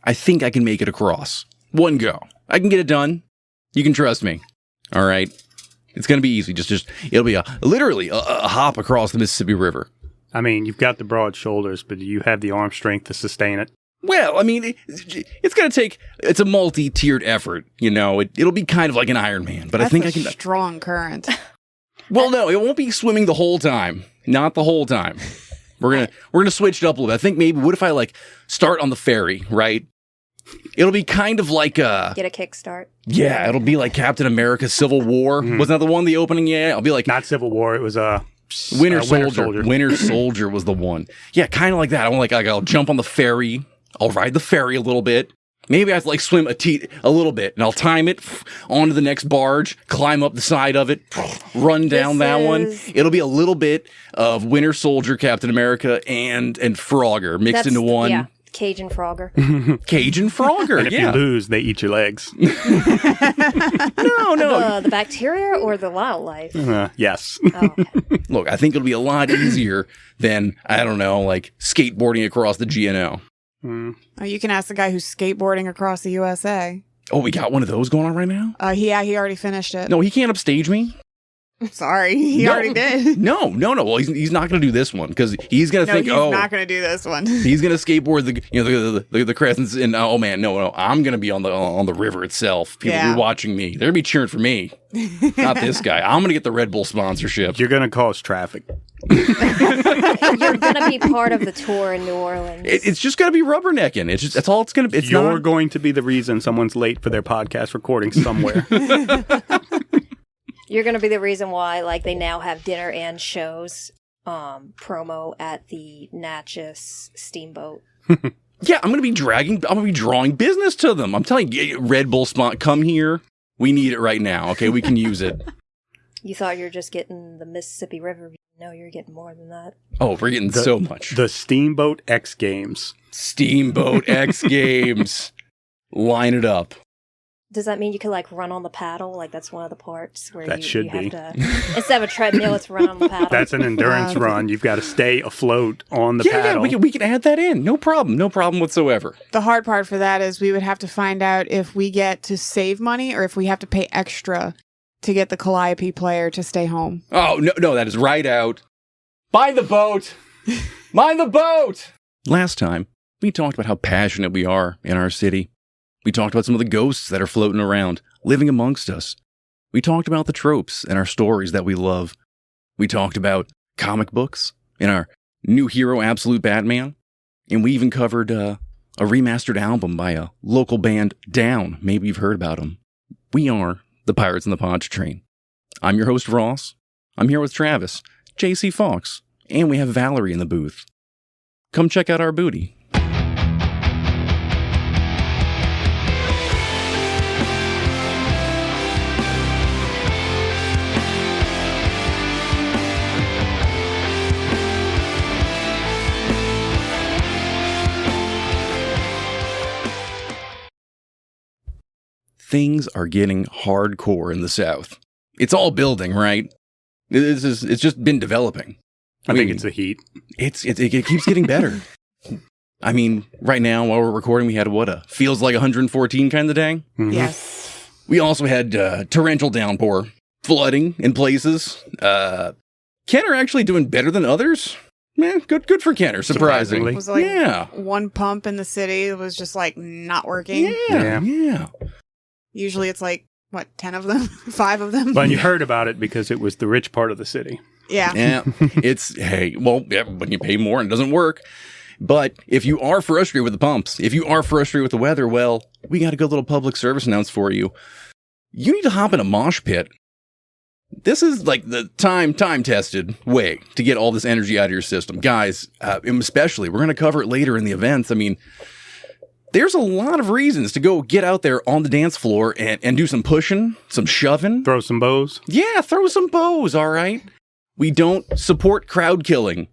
I think I can make it across. One go. I can get it done. You can trust me. All right. It's going to be easy. Just it'll be literally a hop across the Mississippi River. I mean, you've got the broad shoulders, but do you have the arm strength to sustain it? Well, I mean, it's going to take, it's a multi-tiered effort, you know. It'll be kind of like an Ironman, but I think I can. Strong current. Well, no, it won't be swimming the whole time. Not the whole time. We're gonna switch it up a little bit. I think maybe, what if I like start on the ferry, right? It'll be kind of like get a kickstart. Yeah, it'll be like Captain America Civil War. Wasn't that the one, the opening? Yeah, I'll be like, not Civil War. It was Winter Soldier. Winter Soldier was the one. Yeah, kind of like that. I'll jump on the ferry. I'll ride the ferry a little bit. Maybe I have to like swim a little bit, and I'll time it onto the next barge, climb up the side of it, run down that one. It'll be a little bit of Winter Soldier, Captain America, and Frogger mixed into one. Yeah, Cajun Frogger. Cajun Frogger, and if you lose, they eat your legs. No. The bacteria or the wildlife? Yes. Oh, okay. Look, I think it'll be a lot easier than, I don't know, like skateboarding across the GNO. Oh, you can ask the guy who's skateboarding across the USA. Oh, we got one of those going on right now? He already finished it. No, he can't upstage me. Sorry, he already did. No. Well, he's not going to do this one because he's going to think, he's not going to do this one. He's going to skateboard the crescents, and oh man, no, I'm going to be on the river itself. People will be watching me. They're going to be cheering for me, not this guy. I'm going to get the Red Bull sponsorship. You're going to cause traffic. You're going to be part of the tour in New Orleans. It's just going to be rubbernecking. That's all it's going to be. You're going to be the reason someone's late for their podcast recording somewhere. You're going to be the reason why, like, they now have dinner and shows promo at the Natchez Steamboat. Yeah, I'm going to be drawing business to them. I'm telling you, Red Bull spot, come here. We need it right now. Okay, we can use it. You thought you were just getting the Mississippi River. No, you're getting more than that. Oh, we're getting so much. The Steamboat X Games. Steamboat X Games. Line it up. Does that mean you can, like, run on the paddle? Like, that's one of the parts where that you have to... Instead of a treadmill, it's run on the paddle. That's an endurance run. You've got to stay afloat on the paddle. Yeah, we can add that in. No problem. No problem whatsoever. The hard part for that is we would have to find out if we get to save money or if we have to pay extra to get the Calliope player to stay home. Oh, no, that is right out. Buy the boat. Mind the boat. Last time, we talked about how passionate we are in our city. We talked about some of the ghosts that are floating around, living amongst us. We talked about the tropes and our stories that we love. We talked about comic books and our new hero, Absolute Batman. And we even covered a remastered album by a local band, Down. Maybe you've heard about them. We are the Pirates in the Poncha Train. I'm your host, Ross. I'm here with Travis, JC Fox, and we have Valerie in the booth. Come check out our booty. Things are getting hardcore in the South. It's all building, right? It's just been developing. I think it's the heat. It keeps getting better. I mean, right now, while we're recording, we had feels like 114 kind of day. Mm-hmm. Yes. We also had torrential downpour, flooding in places. Kenner actually doing better than others. Man, good for Kenner, surprisingly. It was like one pump in the city was just like not working. Yeah. Usually it's like, 10 of them? 5 of them? Well, you heard about it because it was the rich part of the city. Yeah. Yeah. When you pay more and it doesn't work. But if you are frustrated with the pumps, if you are frustrated with the weather, well, we got a good little public service announcement for you. You need to hop in a mosh pit. This is like the time-tested way to get all this energy out of your system. Guys, especially, we're going to cover it later in the events. I mean, there's a lot of reasons to go get out there on the dance floor and do some pushing, some shoving. Throw some bows. Yeah, throw some bows, all right? We don't support crowd killing,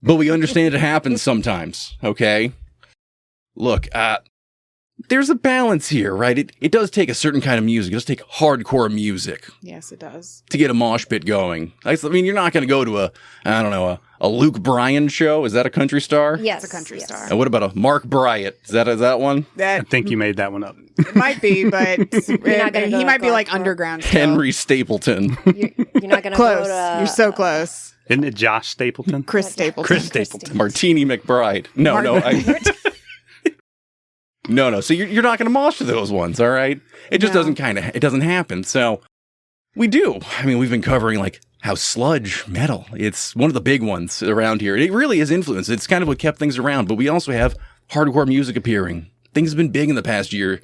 but we understand it happens sometimes, okay? Look, there's a balance here, right? It does take a certain kind of music. It does take hardcore music Yes, it does. to get a mosh pit going. I mean, you're not going to go to a Luke Bryan show. Is that a country star? Yes. It's a country star. And what about a Mark Bryant? Is that one? I That think you made that one up. it might be, but not gonna go he might be like hardcore. underground still. Henry Stapleton. You're not gonna Close. go to. You're so close. Isn't it Josh Stapleton? Chris Stapleton. Chris Stapleton. Martini McBride. No. No. So you're not going to mosh to those ones, all right? It just No. it doesn't happen. So we do. I mean, we've been covering like how sludge metal. It's one of the big ones around here. It really is influenced. It's kind of what kept things around. But we also have hardcore music appearing. Things have been big in the past year.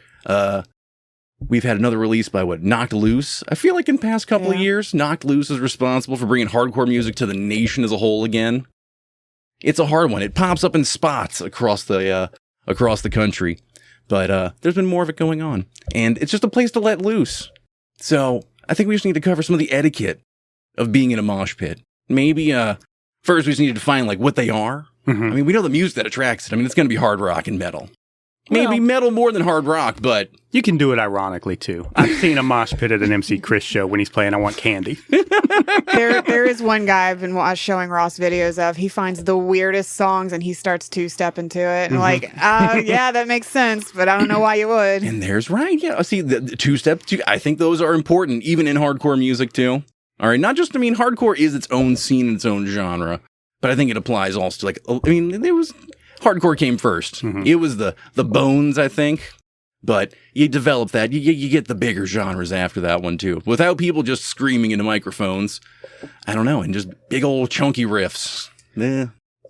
We've had another release by Knocked Loose. I feel like in the past couple of Yeah. years, Knocked Loose is responsible for bringing hardcore music to the nation as a whole again. It's a hard one. It pops up in spots across the country. But there's been more of it going on. And it's just a place to let loose. So I think we just need to cover some of the etiquette of being in a mosh pit. Maybe first we just need to define like what they are. Mhm. I mean, we know the music that attracts it. I mean, it's going to be hard rock and metal. Maybe Well- metal more than hard rock, but You can do it ironically, too. I've seen a mosh pit at an MC Chris show when he's playing I Want Candy. There is one guy I've been showing Ross videos of. He finds the weirdest songs and he starts two-step into it. And like, yeah, that makes sense, but I don't know why you would. and there's right. Yeah, see the two-step. I think those are important, even in hardcore music too. All right, not just. I mean, hardcore is its own scene, its own genre, but I think it applies also to like. I mean, it was hardcore came first. It was the bones, I think. But you develop that. You get the bigger genres after that one, too. Without people just screaming into microphones. I don't know. And just big old chunky riffs.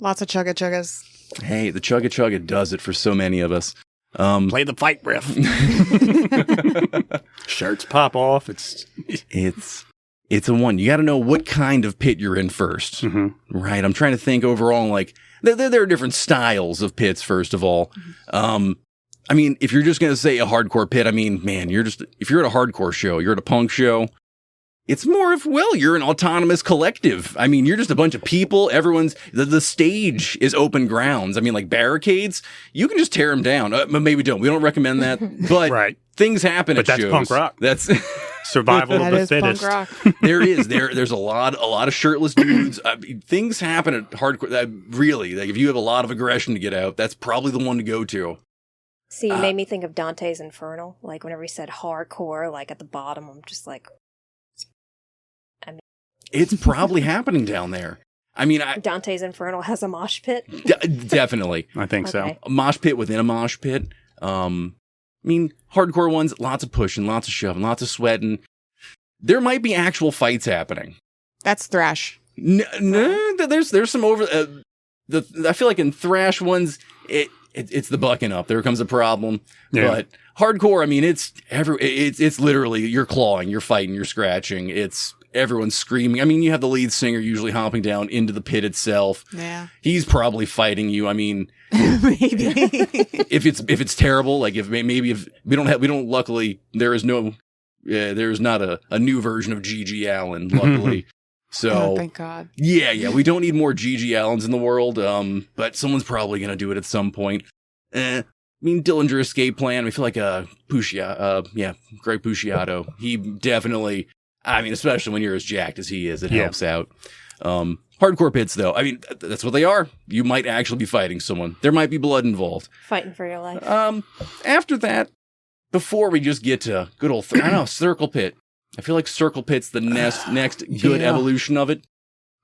Lots of chugga chuggas. Hey, the chugga chugga does it for so many of us. Play the fight riff. Shirts pop off. It's a one. You got to know what kind of pit you're in first. Right? I'm trying to think overall, like, there are different styles of pits, first of all. I mean, if you're just going to say a hardcore pit, I mean, man, if you're at a hardcore show, you're at a punk show, it's more of, well, you're an autonomous collective. I mean, you're just a bunch of people. The stage is open grounds. I mean, like barricades, you can just tear them down. Maybe don't. We don't recommend that. But Right. things happen But at that's shows. punk rock. That's survival That of the is punk fittest. rock. there's a lot of shirtless dudes. Things happen at hardcore. Really, like if you have a lot of aggression to get out, that's probably the one to go to. See, it made me think of Dante's Inferno. Like, whenever he said hardcore, like, at the bottom, I'm just like... It's probably happening down there. I mean, Dante's Inferno has a mosh pit? definitely. I think Okay. A mosh pit within a mosh pit. I mean, hardcore ones, lots of pushing, lots of shoving, lots of sweating. There might be actual fights happening. That's thrash. No, there's some over... I feel like in thrash ones, it's the bucking up. There comes a problem. Yeah. But hardcore, I mean, it's literally you're clawing, you're fighting, you're scratching. It's everyone's screaming. I mean, you have the lead singer usually hopping down into the pit itself. Yeah. He's probably fighting you. I mean, Maybe. if it's terrible, like if we don't luckily there's not a new version of Gigi Allen, luckily. So Oh, thank God. yeah, we don't need more Gigi Allens in the world, but someone's probably going to do it at some point. I mean, Dillinger Escape Plan, we feel like Greg Puciato, he definitely, I mean, especially when you're as jacked as he is, it helps out. Hardcore pits, though, I mean, that's what they are. You might actually be fighting someone. There might be blood involved. Fighting for your life. After that, before we just get to good old, circle pit. I feel like circle pit's the next good evolution of it.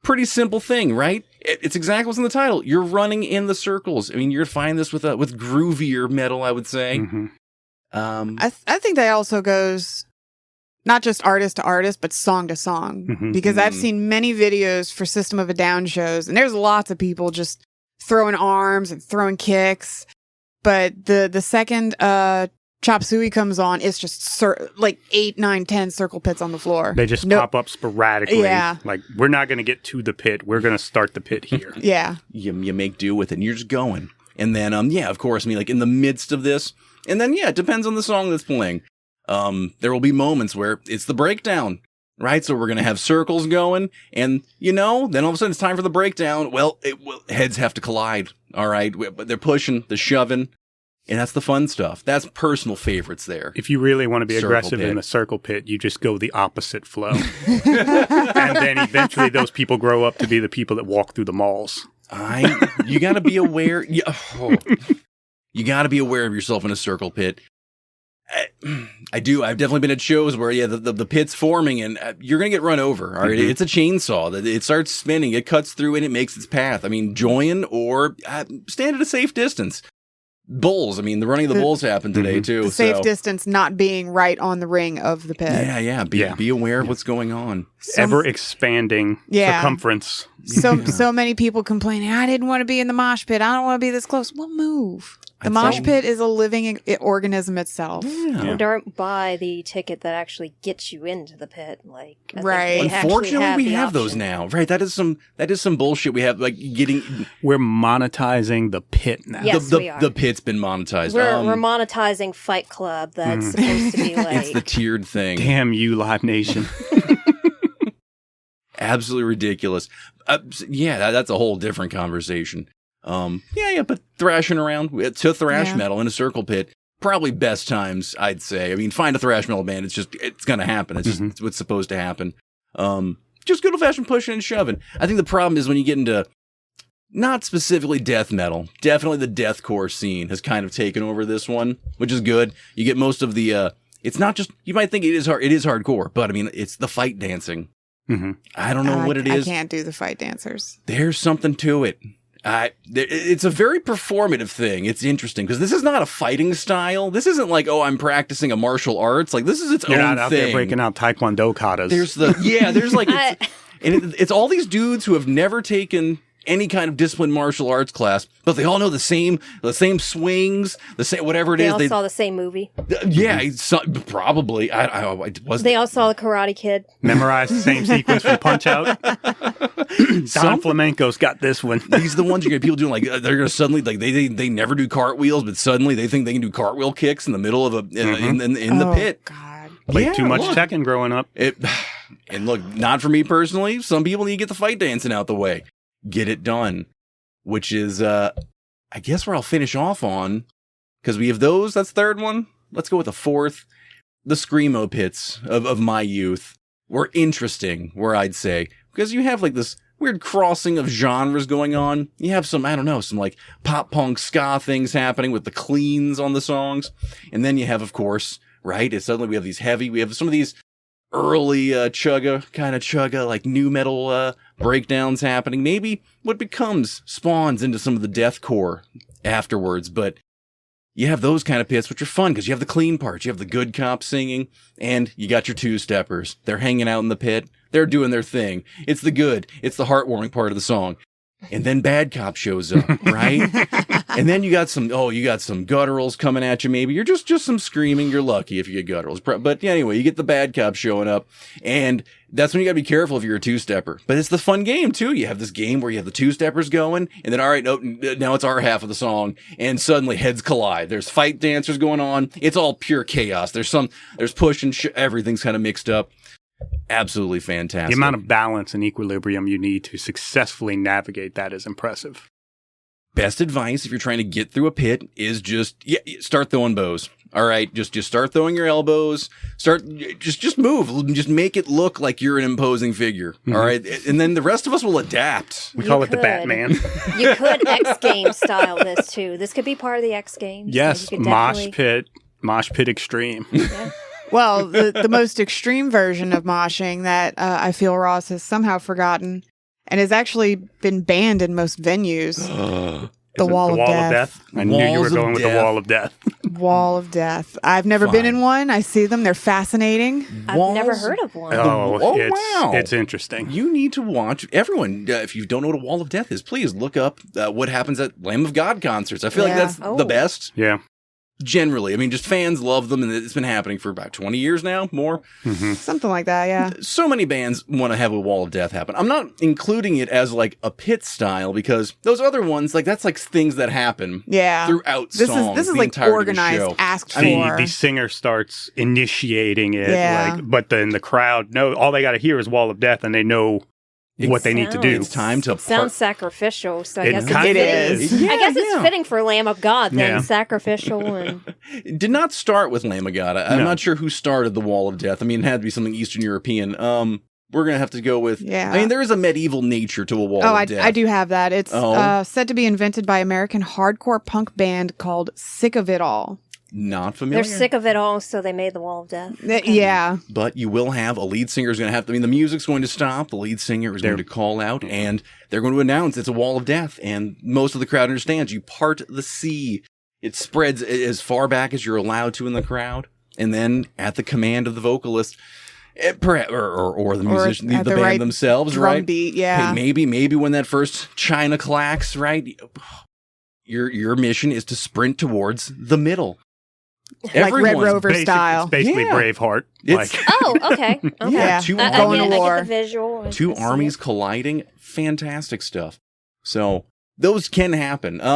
Pretty simple thing, right? It's exactly what's in the title. You're running in the circles. I mean, you're finding this with groovier metal, I would say. I think that also goes not just artist to artist, but song to song. Because I've seen many videos for System of a Down shows, and there's lots of people just throwing arms and throwing kicks. But the second Chop Suey comes on, it's just like 8, 9, 10 circle pits on the floor. They just pop up sporadically. Yeah. Like, we're not going to get to the pit. We're going to start the pit here. Yeah. You make do with it, and you're just going. And then, of course, I mean, like in the midst of this, and then, it depends on the song that's playing. There will be moments where it's the breakdown, right? So we're going to have circles going, and, then all of a sudden it's time for the breakdown. Well, heads have to collide, all right? But they're pushing, the shoving. And that's the fun stuff. That's personal favorites there. If you really want to be Circle aggressive pit. in the circle pit, you just go the opposite flow. And then eventually those people grow up to be the people that walk through the malls. You got to be aware. You got to be aware of yourself in a circle pit. I do. I've definitely been at shows where, the pit's forming and you're going to get run over. All right. It's a chainsaw that it starts spinning. It cuts through and it makes its path. I mean, join or stand at a safe distance. Bulls. I mean, the running of the bulls happened today too. The safe distance not being right on the ring of the pit. Yeah. Be aware of what's going on. Ever expanding circumference. So many people complaining, I didn't want to be in the mosh pit. I don't want to be this close. Well, move. The mosh pit is a living organism itself. Yeah. Don't buy the ticket that actually gets you into the pit. Like, right. Unfortunately, we have those now. Right. That is some bullshit. We have We're monetizing the pit now. Yes, we are. The pit's been monetized. We're monetizing Fight Club. That's supposed to be like it's the tiered thing. Damn you, Live Nation. Absolutely ridiculous. That's a whole different conversation. But thrashing around to thrash metal in a circle pit, probably best times, I'd say. I mean, find a thrash metal band. It's going to happen. It's just it's what's supposed to happen. Just good old fashioned pushing and shoving. I think the problem is when you get into not specifically death metal, definitely the deathcore scene has kind of taken over this one, which is good. You get most of the, it's not just, you might think it is hardcore, but I mean, it's the fight dancing. Mm-hmm. I don't know what it is. I can't do the fight dancers. There's something to it. It's a very performative thing. It's interesting because this is not a fighting style. This isn't like, I'm practicing a martial arts. Like this is its own thing. You're not out there breaking out Taekwondo katas. There's like, it's all these dudes who have never taken any kind of disciplined martial arts class, but they all know the same swings, the same whatever it is. They all saw the same movie. Probably. They all saw the Karate Kid. Memorized the same sequence for the Punch Out. Don Flamenco's got this one. These are the ones you get people doing like they're gonna suddenly like they never do cartwheels, but suddenly they think they can do cartwheel kicks in the middle of in the pit. God. Played too much Tekken growing up. And look, not for me personally. Some people need to get the fight dancing out the way. Get it done, which is, I guess where I'll finish off on, because we have those. That's the third one. Let's go with the fourth. The Screamo pits of my youth were interesting, where I'd say, because you have like this weird crossing of genres going on. You have some like pop punk ska things happening with the cleans on the songs. And then you have, of course, right, suddenly we have some of these early chugga, like new metal breakdowns happening. Maybe what spawns into some of the deathcore afterwards, but you have those kind of pits, which are fun because you have the clean parts, you have the good cops singing, and you got your two-steppers. They're hanging out in the pit. They're doing their thing. It's the heartwarming part of the song. And then bad cop shows up, right? And then you got some gutturals coming at you. Maybe you're just some screaming. You're lucky if you get gutturals. But anyway, you get the bad cop showing up, and that's when you got to be careful if you're a two-stepper. But it's the fun game too. You have this game where you have the two-steppers going, and then all right, now it's our half of the song, and suddenly heads collide. There's fight dancers going on. It's all pure chaos. There's push and everything's kind of mixed up. Absolutely fantastic. The amount of balance and equilibrium you need to successfully navigate that is impressive. Best advice if you're trying to get through a pit is just start throwing bows. All right, just start throwing your elbows. Just move. Just make it look like you're an imposing figure. Mm-hmm. All right, and then the rest of us will adapt. We call it the Batman. You could X Games style this too. This could be part of the X Games. Yes, Mosh Pit Extreme. Yeah. Well, the most extreme version of moshing that I feel Ross has somehow forgotten and has actually been banned in most venues. The Wall of Death. I knew you were going with the Wall of Death. Wall of Death. I've never been in one. I see them. They're fascinating. I've never heard of one. Wow. It's interesting. You need to watch. Everyone, if you don't know what a Wall of Death is, please look up what happens at Lamb of God concerts. I feel like that's the best. Yeah. Generally, I mean, just fans love them, and it's been happening for about 20 years now, more. Mm-hmm. Something like that, yeah. So many bands want to have a Wall of Death happen. I'm not including it as, a pit style, because those other ones, that's, things that happen throughout songs. This is organized, asked for. The singer starts initiating it, but then the crowd, all they got to hear is Wall of Death, and they know what they need to do. It's time to sounds sacrificial, so I It guess kind of is. is. Yeah, I guess it's yeah. fitting for Lamb of God, then Yeah. sacrificial and It did not start with Lamb of God. I'm No. not sure who started the Wall of Death. I mean, it had to be something Eastern European. We're going to have to go with... Yeah. I mean, there is a medieval nature to a Wall Oh, of Death. I do have that. It's Oh. said to be invented by American hardcore punk band called Sick of It All. Not familiar. they're sick of it all, so they made the Wall of Death. Yeah. But you will have a lead singer is going to have to... I mean, the music's going to stop. The lead singer is going to call out, and they're going to announce it's a Wall of Death. And most of the crowd understands. You part the sea. It spreads as far back as you're allowed to in the crowd. And then, at the command of the vocalist... or the musician, at the the band right themselves, drum right? beat, yeah. Hey, maybe when that first china clacks, right? Your mission is to sprint towards the middle. Like Red Everyone's Rover style. It's basically Yeah. Braveheart. It's- Like, Oh, okay. Okay. Yeah. two I going get, to I war. get the visual. Two I see armies it. colliding. Fantastic stuff. So those can happen. I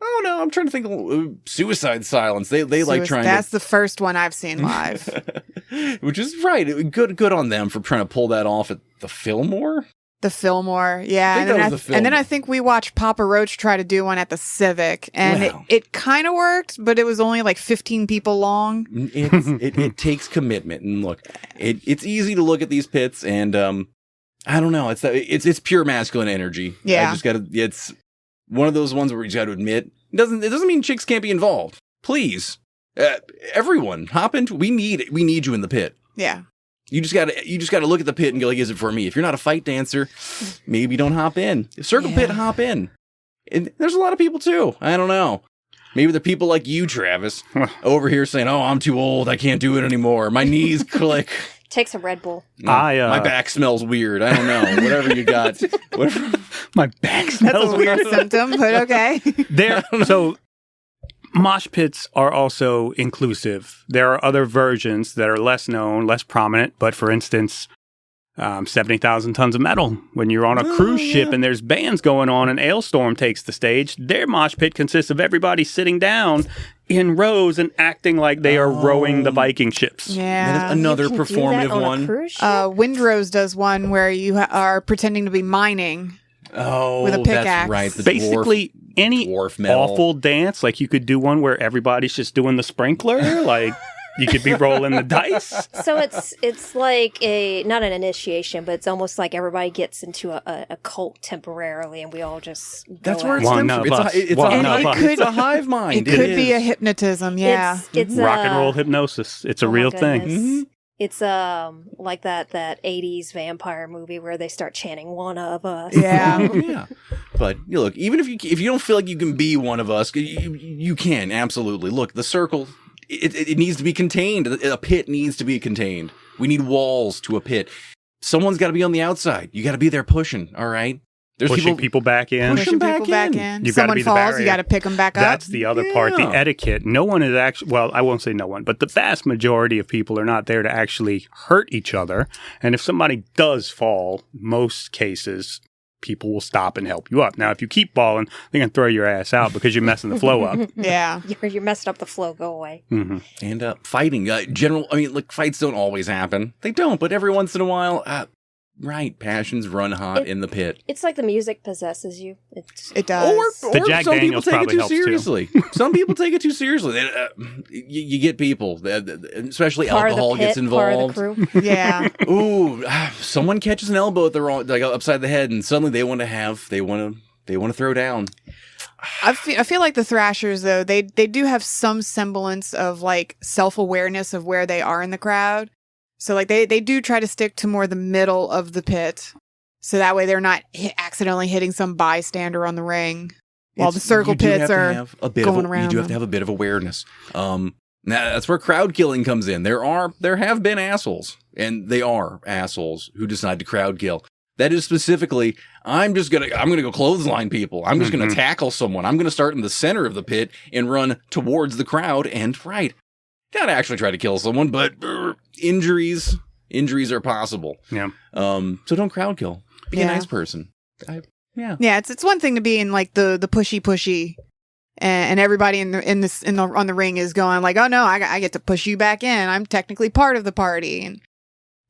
don't know. I'm trying to think. Suicide Silence. They like trying That's the first one I've seen live. to, which is right. Good on them for trying to pull that off at the Fillmore. The Fillmore, yeah. I think And then that was the and then I Fillmore. think we watched Papa Roach try to do one at the Civic, and Wow. it kind of worked, but it was only like 15 people long. It takes commitment, and look, it's easy to look at these pits, and I don't know, it's pure masculine energy. Yeah. I just gotta. It's one of those ones where you just got to admit it doesn't mean chicks can't be involved. Please, everyone, hop into. We need you in the pit. Yeah. You just gotta look at the pit and go, like, is it for me? If you're not a fight dancer, maybe don't hop in. If Circle Pit, hop in. And there's a lot of people too. I don't know. Maybe the people like you, Travis, over here saying, "Oh, I'm too old. I can't do it anymore. My knees click. Take some Red Bull. My back smells weird. I don't know. Whatever you got. my back That's smells a weird symptom, but okay. So mosh pits are also inclusive. There are other versions that are less known, less prominent, but for instance, 70,000 tons of metal. When you're on a cruise ship and there's bands going on and Ailstorm takes the stage, their mosh pit consists of everybody sitting down in rows and acting like they are rowing the Viking ships. Yeah. Another You can do that performative on a one. cruise ship? Windrose does one where you are pretending to be mining. Oh, With a pickaxe. that's right. The Basically, any dwarf metal. awful dance, like you could do one where everybody's just doing the sprinkler, like you could be rolling the dice. So it's like not an initiation, but it's almost like everybody gets into a cult temporarily, and we all just go That's where out. it One stems of from. us. It's One a of us. it's a hive mind. It could be a is. hypnotism, yeah. It's Rock and roll hypnosis. It's a oh my real thing. goodness. Mhm. It's like that 80s vampire movie where they start chanting "One of us." Yeah. Oh, yeah. But look, even if you don't feel like you can be one of us, you can absolutely. Look, the circle, it needs to be contained. A pit needs to be contained. We need walls to a pit. Someone's got to be on the outside. You got to be there pushing. All right. There's Pushing people back in. Push 'em Pushing people back back in. in. You've gotta Someone be the falls, barrier. you got to pick them back up. That's the other part, the Yeah. etiquette. No one is actually, well, I won't say no one, but the vast majority of people are not there to actually hurt each other. And if somebody does fall, most cases, people will stop and help you up. Now, if you keep falling, they're going to throw your ass out because you're messing the flow up. Yeah. You're messing up the flow. Go away. hmm And fighting. Fights don't always happen. They don't, but every once in a while, right, passions run hot in the pit. It's like the music possesses you. It does. Or The Jack some Daniels people take probably it too helps, too. seriously. Some people take it too seriously. You get people, especially alcohol gets involved. Part of the crew. Yeah. Ooh, someone catches an elbow at the wrong, like upside the head, and suddenly they want to throw down. I feel like the Thrashers, though, they do have some semblance of like self-awareness of where they are in the crowd. So like they do try to stick to more the middle of the pit. So that way they're not accidentally hitting some bystander on the ring. While the circle pits are going around. You do have to have a bit of awareness. Now that's where crowd killing comes in. There have been assholes, and they are assholes who decide to crowd kill. That is specifically, I'm gonna go clothesline people. I'm just gonna tackle someone. I'm gonna start in the center of the pit and run towards the crowd. And gotta actually try to kill someone, but injuries are possible. Yeah. So don't crowd kill. Be a nice person. Yeah. Yeah, it's one thing to be in like the pushy, and everybody on the ring is going like, oh no, I get to push you back in. I'm technically part of the party. And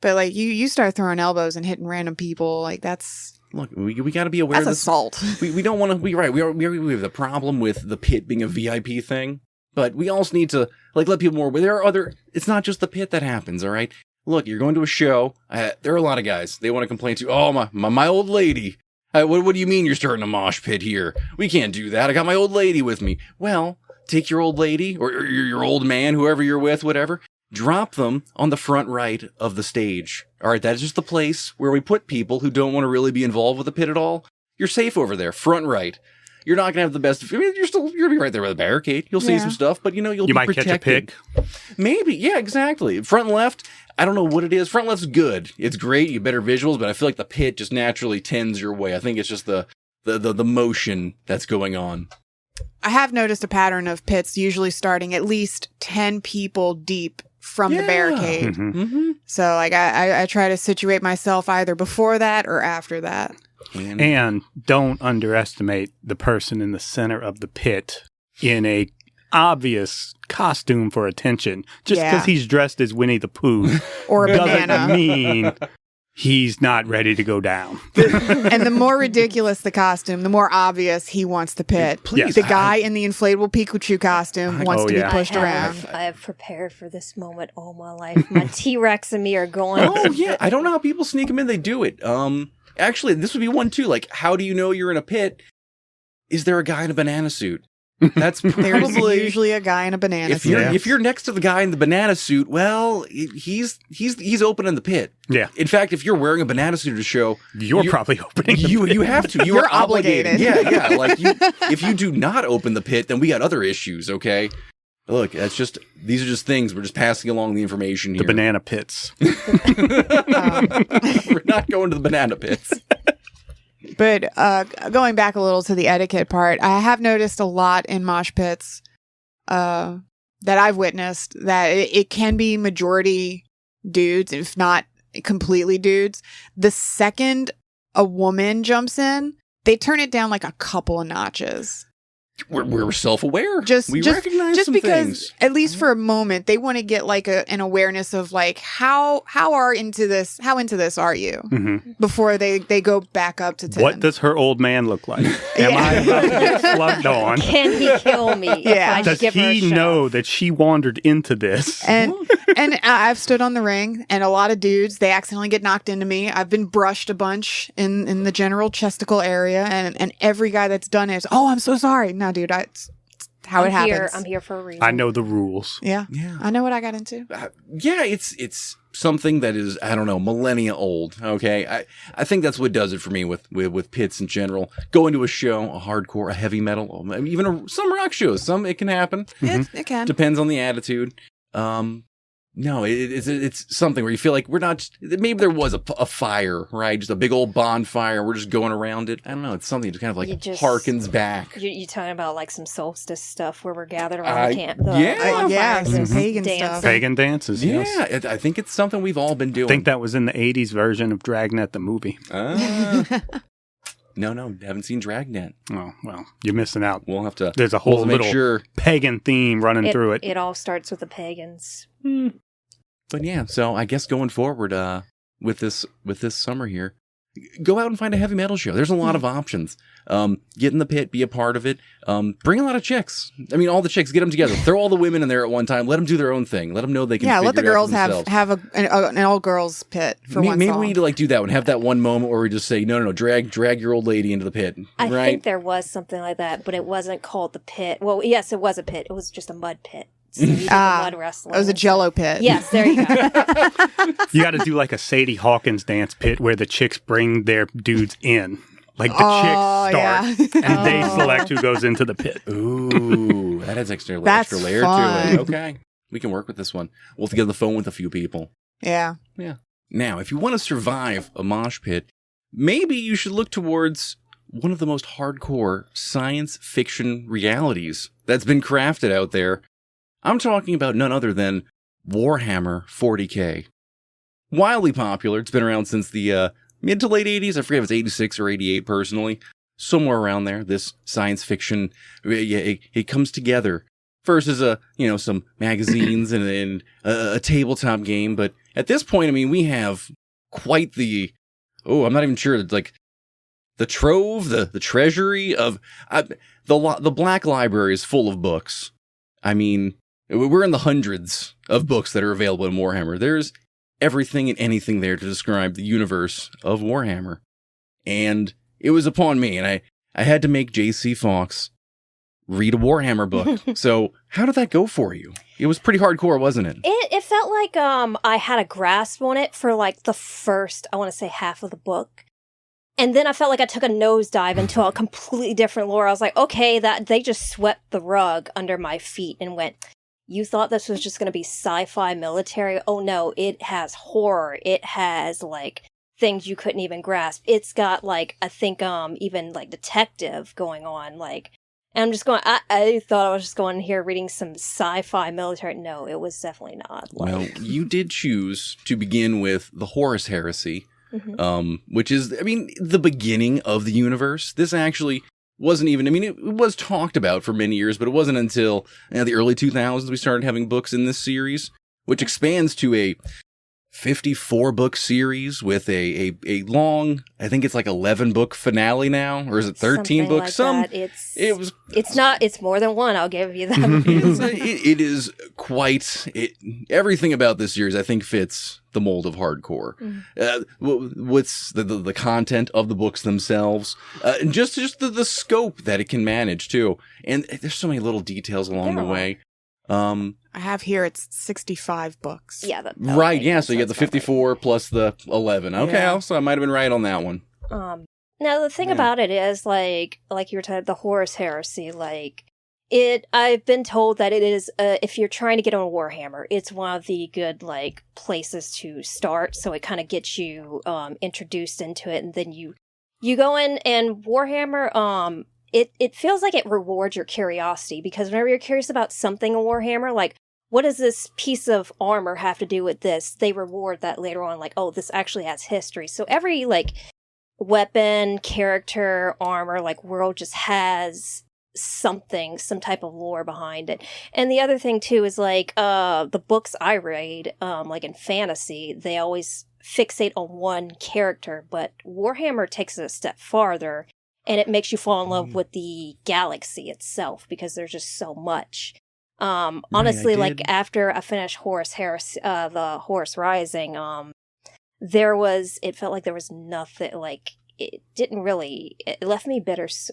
But like you start throwing elbows and hitting random people, like that's look. We got to be aware. That's assault. We don't want to. We have the problem with the pit being a VIP thing, but we also need to like let people more. There are other. It's not just the pit that happens. All right. Look, you're going to a show. There are a lot of guys. They want to complain to. Oh my old lady. What do you mean you're starting a mosh pit here? We can't do that. I got my old lady with me. Well, take your old lady or your old man, whoever you're with, whatever. Drop them on the front right of the stage. All right, that's just the place where we put people who don't want to really be involved with the pit at all. You're safe over there, front right. You're not going to have the best. I mean, you're going to be right there with a barricade. You'll see some stuff, but you'll be protected. You might catch a pig. Maybe, yeah, exactly. Front and left, I don't know what it is. Front left's good. It's great. You have better visuals, but I feel like the pit just naturally tends your way. I think it's just the motion that's going on. I have noticed a pattern of pits usually starting at least 10 people deep from the barricade. So like I try to situate myself either before that or after that. And don't underestimate the person in the center of the pit in a obvious costume for attention. Just because he's dressed as Winnie the Pooh or a banana doesn't mean he's not ready to go down. And the more ridiculous the costume, the more obvious he wants the pit. Please, the guy in the inflatable Pikachu costume wants to be pushed around. I have prepared for this moment all my life. My T-Rex and me are going. Oh, yeah. I don't know how people sneak them in. They do it. Actually, this would be one, too. Like, how do you know you're in a pit? Is there a guy in a banana suit? That's probably... There's usually a guy in a banana suit. If you're next to the guy in the banana suit, well, he's opening the pit. Yeah. In fact, if you're wearing a banana suit at a show... You're probably opening the pit. You have to. You're obligated. Yeah. Like, if you do not open the pit, then we got other issues, okay? Look, these are just things. We're just passing along the information here. The banana pits. We're not going to the banana pits. But going back a little to the etiquette part, I have noticed a lot in mosh pits that I've witnessed that it can be majority dudes, if not completely dudes. The second a woman jumps in, they turn it down like a couple of notches. We're self-aware. We recognize some because, things. At least for a moment, they want to get like an awareness of like how into this are you before they go back up to 10. What does her old man look like? Am I about to get slugged on? Can he kill me? If Does he know that she wandered into this? And I've stood on the ring, and a lot of dudes, they accidentally get knocked into me. I've been brushed a bunch in the general chesticle area, and every guy that's done it is, oh, I'm so sorry. No, dude, it's how it happens. I'm here for a reason. I know the rules. Yeah. I know what I got into. It's something that is, I don't know, millennia old. Okay, I think that's what does it for me with pits in general. Going to a show, a hardcore, a heavy metal, even some rock shows. Some it can happen. It can. Depends on the attitude. No, it's something where you feel like we're not just, maybe there was a fire, right? Just a big old bonfire. We're just going around it. I don't know. It's something that kind of like harkens back. You're talking about like some solstice stuff where we're gathered around the camp. Some pagan stuff. Pagan dances, yes. Yeah, I think it's something we've all been doing. I think that was in the 80s version of Dragnet the movie. No, haven't seen Dragnet. Oh, well, you're missing out. We'll have to. There's a whole little pagan theme running through it. It all starts with the pagans. But yeah, so I guess going forward with this summer here, go out and find a heavy metal show. There's a lot of options. Get in the pit, be a part of it. Bring a lot of chicks. I mean, all the chicks, get them together. Throw all the women in there at one time. Let them do their own thing. Let them know they can. Yeah, let the girls have an all girls pit for one song. Maybe we need to do that one. Have that one moment where we just say, no, drag your old lady into the pit. I think there was something like that, but it wasn't called the pit. Well, yes, it was a pit. It was just a mud pit. So mud wrestling. It was a Jello pit. Yes, there you go. You got to do like a Sadie Hawkins dance pit where the chicks bring their dudes in. Like the chicks start and they select who goes into the pit. Ooh, that has extra layer to it. Okay, we can work with this one. We'll have to get on the phone with a few people. Yeah. Now, if you want to survive a mosh pit, maybe you should look towards one of the most hardcore science fiction realities that's been crafted out there. I'm talking about none other than Warhammer 40K. Wildly popular. It's been around since the mid to late 80s. I forget if it's 86 or 88 personally. Somewhere around there. This science fiction, it comes together versus some magazines and a tabletop game. But at this point, I mean, we have quite the, I'm not even sure, like the trove, the treasury of the Black Library is full of books. I mean, we're in the hundreds of books that are available in Warhammer. There's everything and anything there to describe the universe of Warhammer. And it was upon me, and I had to make J.C. Fox read a Warhammer book. So how did that go for you? It was pretty hardcore, wasn't it? It felt like I had a grasp on it for like the first, I want to say, half of the book. And then I felt like I took a nosedive into a completely different lore. I was like, okay, that they just swept the rug under my feet and went, you thought this was just going to be sci-fi military? Oh no, it has horror. It has like things you couldn't even grasp. It's got like, I think even like detective going on. Like, and I'm just going, I thought I was just going here reading some sci-fi military. No, it was definitely not. Well, you did choose to begin with the Horus Heresy. Mm-hmm. Which is, I mean, the beginning of the universe. This actually wasn't even, I mean, it was talked about for many years, but it wasn't until the early 2000s we started having books in this series, which expands to a 54-book series with a long, I think it's like 11-book finale now, or is it 13 books? Like it's more than one, I'll give you that. It is quite, everything about this series I think fits the mold of hardcore. What's the content of the books themselves, and just the scope that it can manage too. And there's so many little details along the way. I have here it's 65 books. Yeah, right. Yeah, so you get the 54 plus the 11. Okay, yeah. So I might have been right on that one. Now the thing about it is like you were talking the Horus Heresy, like I've been told that it is if you're trying to get on Warhammer, it's one of the good like places to start. So it kind of gets you introduced into it, and then you go in, and Warhammer It feels like it rewards your curiosity, because whenever you're curious about something in Warhammer, like, what does this piece of armor have to do with this? They reward that later on, like, oh, this actually has history. So every, like, weapon, character, armor, like, world just has something, some type of lore behind it. And the other thing, too, is, like, the books I read, like in fantasy, they always fixate on one character, but Warhammer takes it a step farther. And it makes you fall in love with the galaxy itself, because there's just so much. Honestly, like after I finished Horus Heresy, the Horus Rising, it felt like there was nothing, like it left me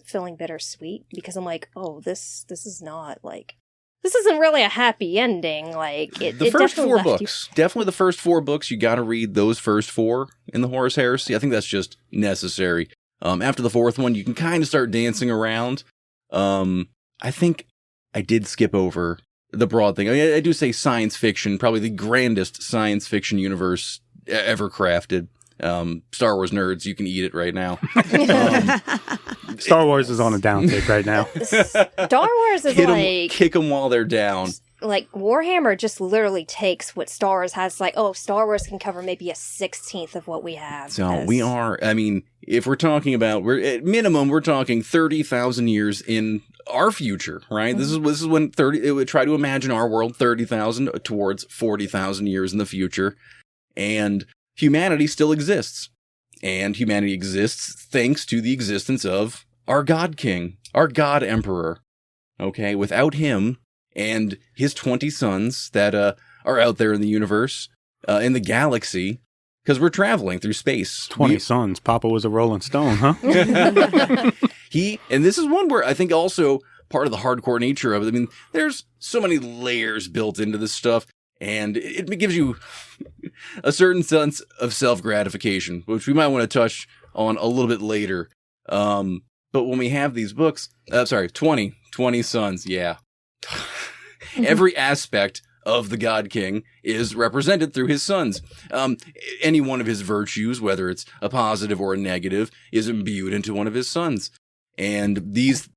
feeling bittersweet, because I'm like, oh, this is not like, this isn't really a happy ending. Like the first four books, definitely the first 4 books, you got to read those first 4 in the Horus Heresy. I think that's just necessary. After the 4th one, you can kind of start dancing around. I think I did skip over the broad thing. I do say science fiction, probably the grandest science fiction universe ever crafted. Star Wars nerds, you can eat it right now. Star Wars is on a downtake right now. Star Wars is kick them while they're down. Like, Warhammer just literally takes what Star Wars has. Like, oh, Star Wars can cover maybe a 16th of what we have. So we are, I mean, if we're talking about, at minimum, we're talking 30,000 years in our future, right? Mm-hmm. This is when it would try to imagine our world 30,000 towards 40,000 years in the future. And humanity still exists. And humanity exists thanks to the existence of our God King, our God Emperor. Okay, without him and his 20 sons that are out there in the universe, in the galaxy, because we're traveling through space. 20 sons. Papa was a Rolling Stone, huh? And this is one where I think also part of the hardcore nature of it, I mean, there's so many layers built into this stuff, and it gives you a certain sense of self-gratification, which we might want to touch on a little bit later. But when we have these books, 20 sons, yeah. Every aspect of the God King is represented through his sons. Any one of his virtues, whether it's a positive or a negative, is imbued into one of his sons. And these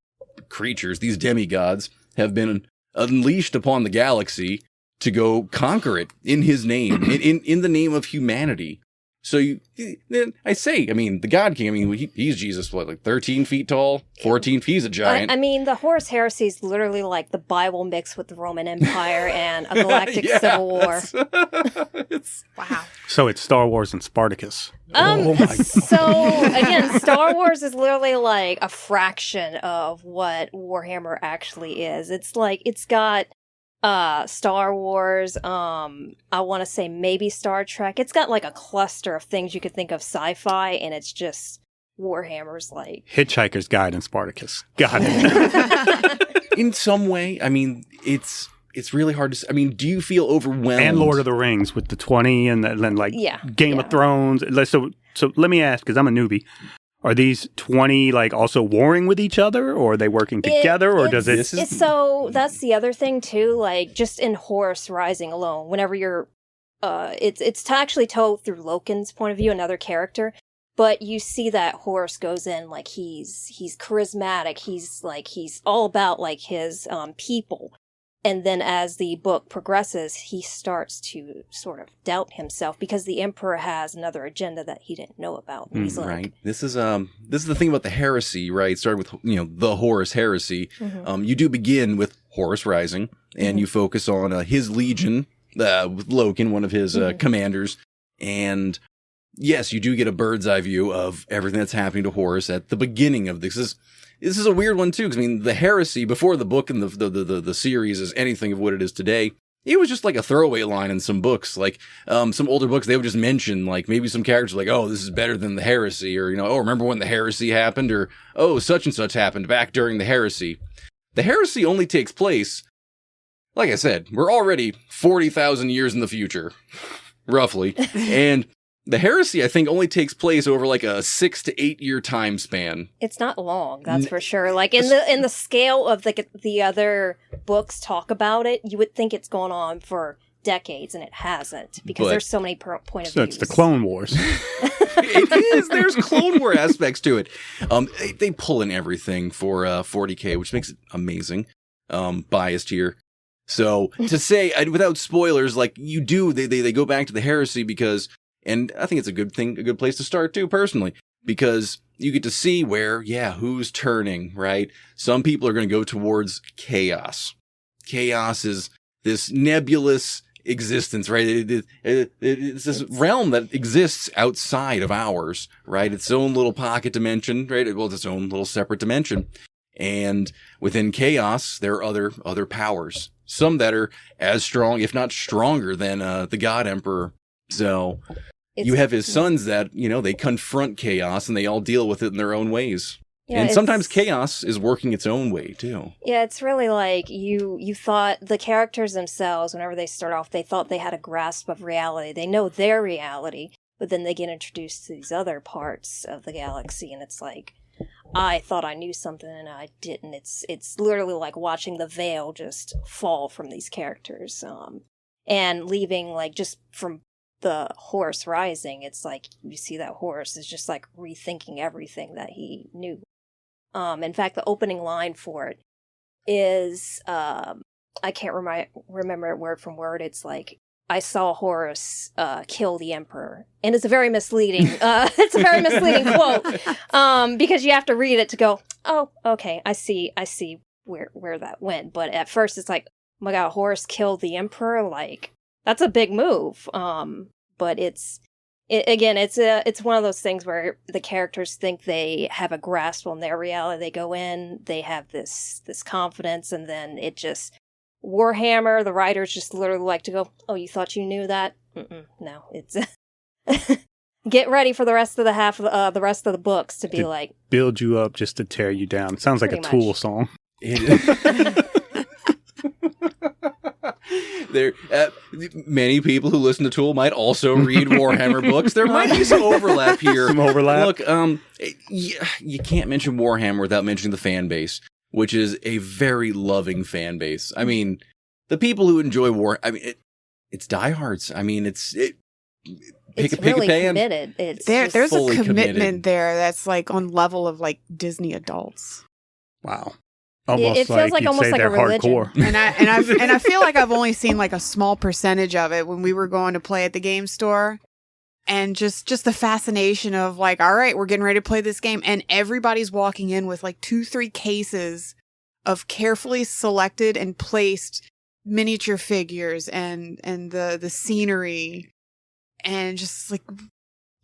creatures, these demigods, have been unleashed upon the galaxy to go conquer it in his name, in the name of humanity. So the God King, I mean, he's Jesus, what, like 13 feet tall, 14 feet, he's a giant. I mean, the Horus Heresy is literally like the Bible mixed with the Roman Empire and a galactic civil war. Wow. So it's Star Wars and Spartacus. So again, Star Wars is literally like a fraction of what Warhammer actually is. It's like, it's got Star Wars, I want to say maybe Star Trek. It's got like a cluster of things you could think of sci-fi, and it's just Warhammer's like Hitchhiker's Guide and Spartacus. Got it. In some way, I mean, it's really hard to. I mean, do you feel overwhelmed? And Lord of the Rings with the 20, and then like Game of Thrones. So let me ask, because I'm a newbie. Are these 20 like also warring with each other, or are they working together, or does it? So that's the other thing too. Like just in Horus Rising alone, whenever you're, it's actually told through Loken's point of view, another character. But you see that Horus goes in like he's charismatic. He's all about like his people. And then as the book progresses, he starts to sort of doubt himself because the Emperor has another agenda that he didn't know about. He's like, right. This is the thing about the heresy, right? Started with the Horus Heresy. Mm-hmm. You do begin with Horus Rising, and you focus on his legion with Loken, one of his commanders, and yes, you do get a bird's eye view of everything that's happening to Horus at the beginning of this. This is a weird one, too, because, I mean, the heresy, before the book and the series is anything of what it is today, it was just like a throwaway line in some books. Like, some older books, they would just mention, like, maybe some characters like, oh, this is better than the heresy, or, oh, remember when the heresy happened, or, oh, such and such happened back during the heresy. The heresy only takes place, like I said, we're already 40,000 years in the future, roughly, and the heresy, I think, only takes place over like a 6 to 8 year time span. It's not long, that's for sure. Like in the scale of the other books talk about it, you would think it's going on for decades, and it hasn't because there's so many point of views. So it's the Clone Wars. It is. There's Clone War aspects to it. They pull in everything for 40K, which makes it amazing. Biased here. So to say without spoilers, like you do, they go back to the heresy because. And I think it's a good place to start too, personally, because you get to see where, who's turning, right? Some people are going to go towards chaos. Chaos is this nebulous existence, right? It's this realm that exists outside of ours, right? Its own little pocket dimension, right? Well, it's its own little separate dimension. And within chaos, there are other powers. Some that are as strong, if not stronger than the God Emperor. So you have his sons that, they confront chaos and they all deal with it in their own ways. Yeah, and sometimes chaos is working its own way, too. Yeah, it's really like you thought the characters themselves, whenever they start off, they thought they had a grasp of reality. They know their reality, but then they get introduced to these other parts of the galaxy, and it's like, I thought I knew something and I didn't. It's literally like watching the veil just fall from these characters, and leaving, like, just from the Horus Rising, it's like you see that Horus is just like rethinking everything that he knew. In fact, the opening line for it is I can't remember it word from word. It's like, I saw Horus kill the Emperor, and it's a very misleading. It's a very misleading quote because you have to read it to go, oh, okay, I see where that went. But at first, it's like, oh my God, Horus killed the Emperor, like. That's a big move, but it's one of those things where the characters think they have a grasp on their reality. They go in, they have this confidence, and then it just Warhammer. The writers just literally like to go, "Oh, you thought you knew that? No, it's get ready for the rest of the rest of the books to be like build you up just to tear you down." It sounds like a Tool song. There, many people who listen to Tool might also read Warhammer books. There might be some overlap here. Look, you can't mention Warhammer without mentioning the fan base, which is a very loving fan base. I mean, the people who enjoy it's diehards. I mean, it's really committed. There's a commitment committed. there that's like on level of like Disney adults. Wow. It feels like almost like a religion. Hardcore. And I feel like I've only seen like a small percentage of it when we were going to play at the game store. And just the fascination of like, all right, we're getting ready to play this game. And everybody's walking in with like 2-3 cases of carefully selected and placed miniature figures and the scenery. And just like,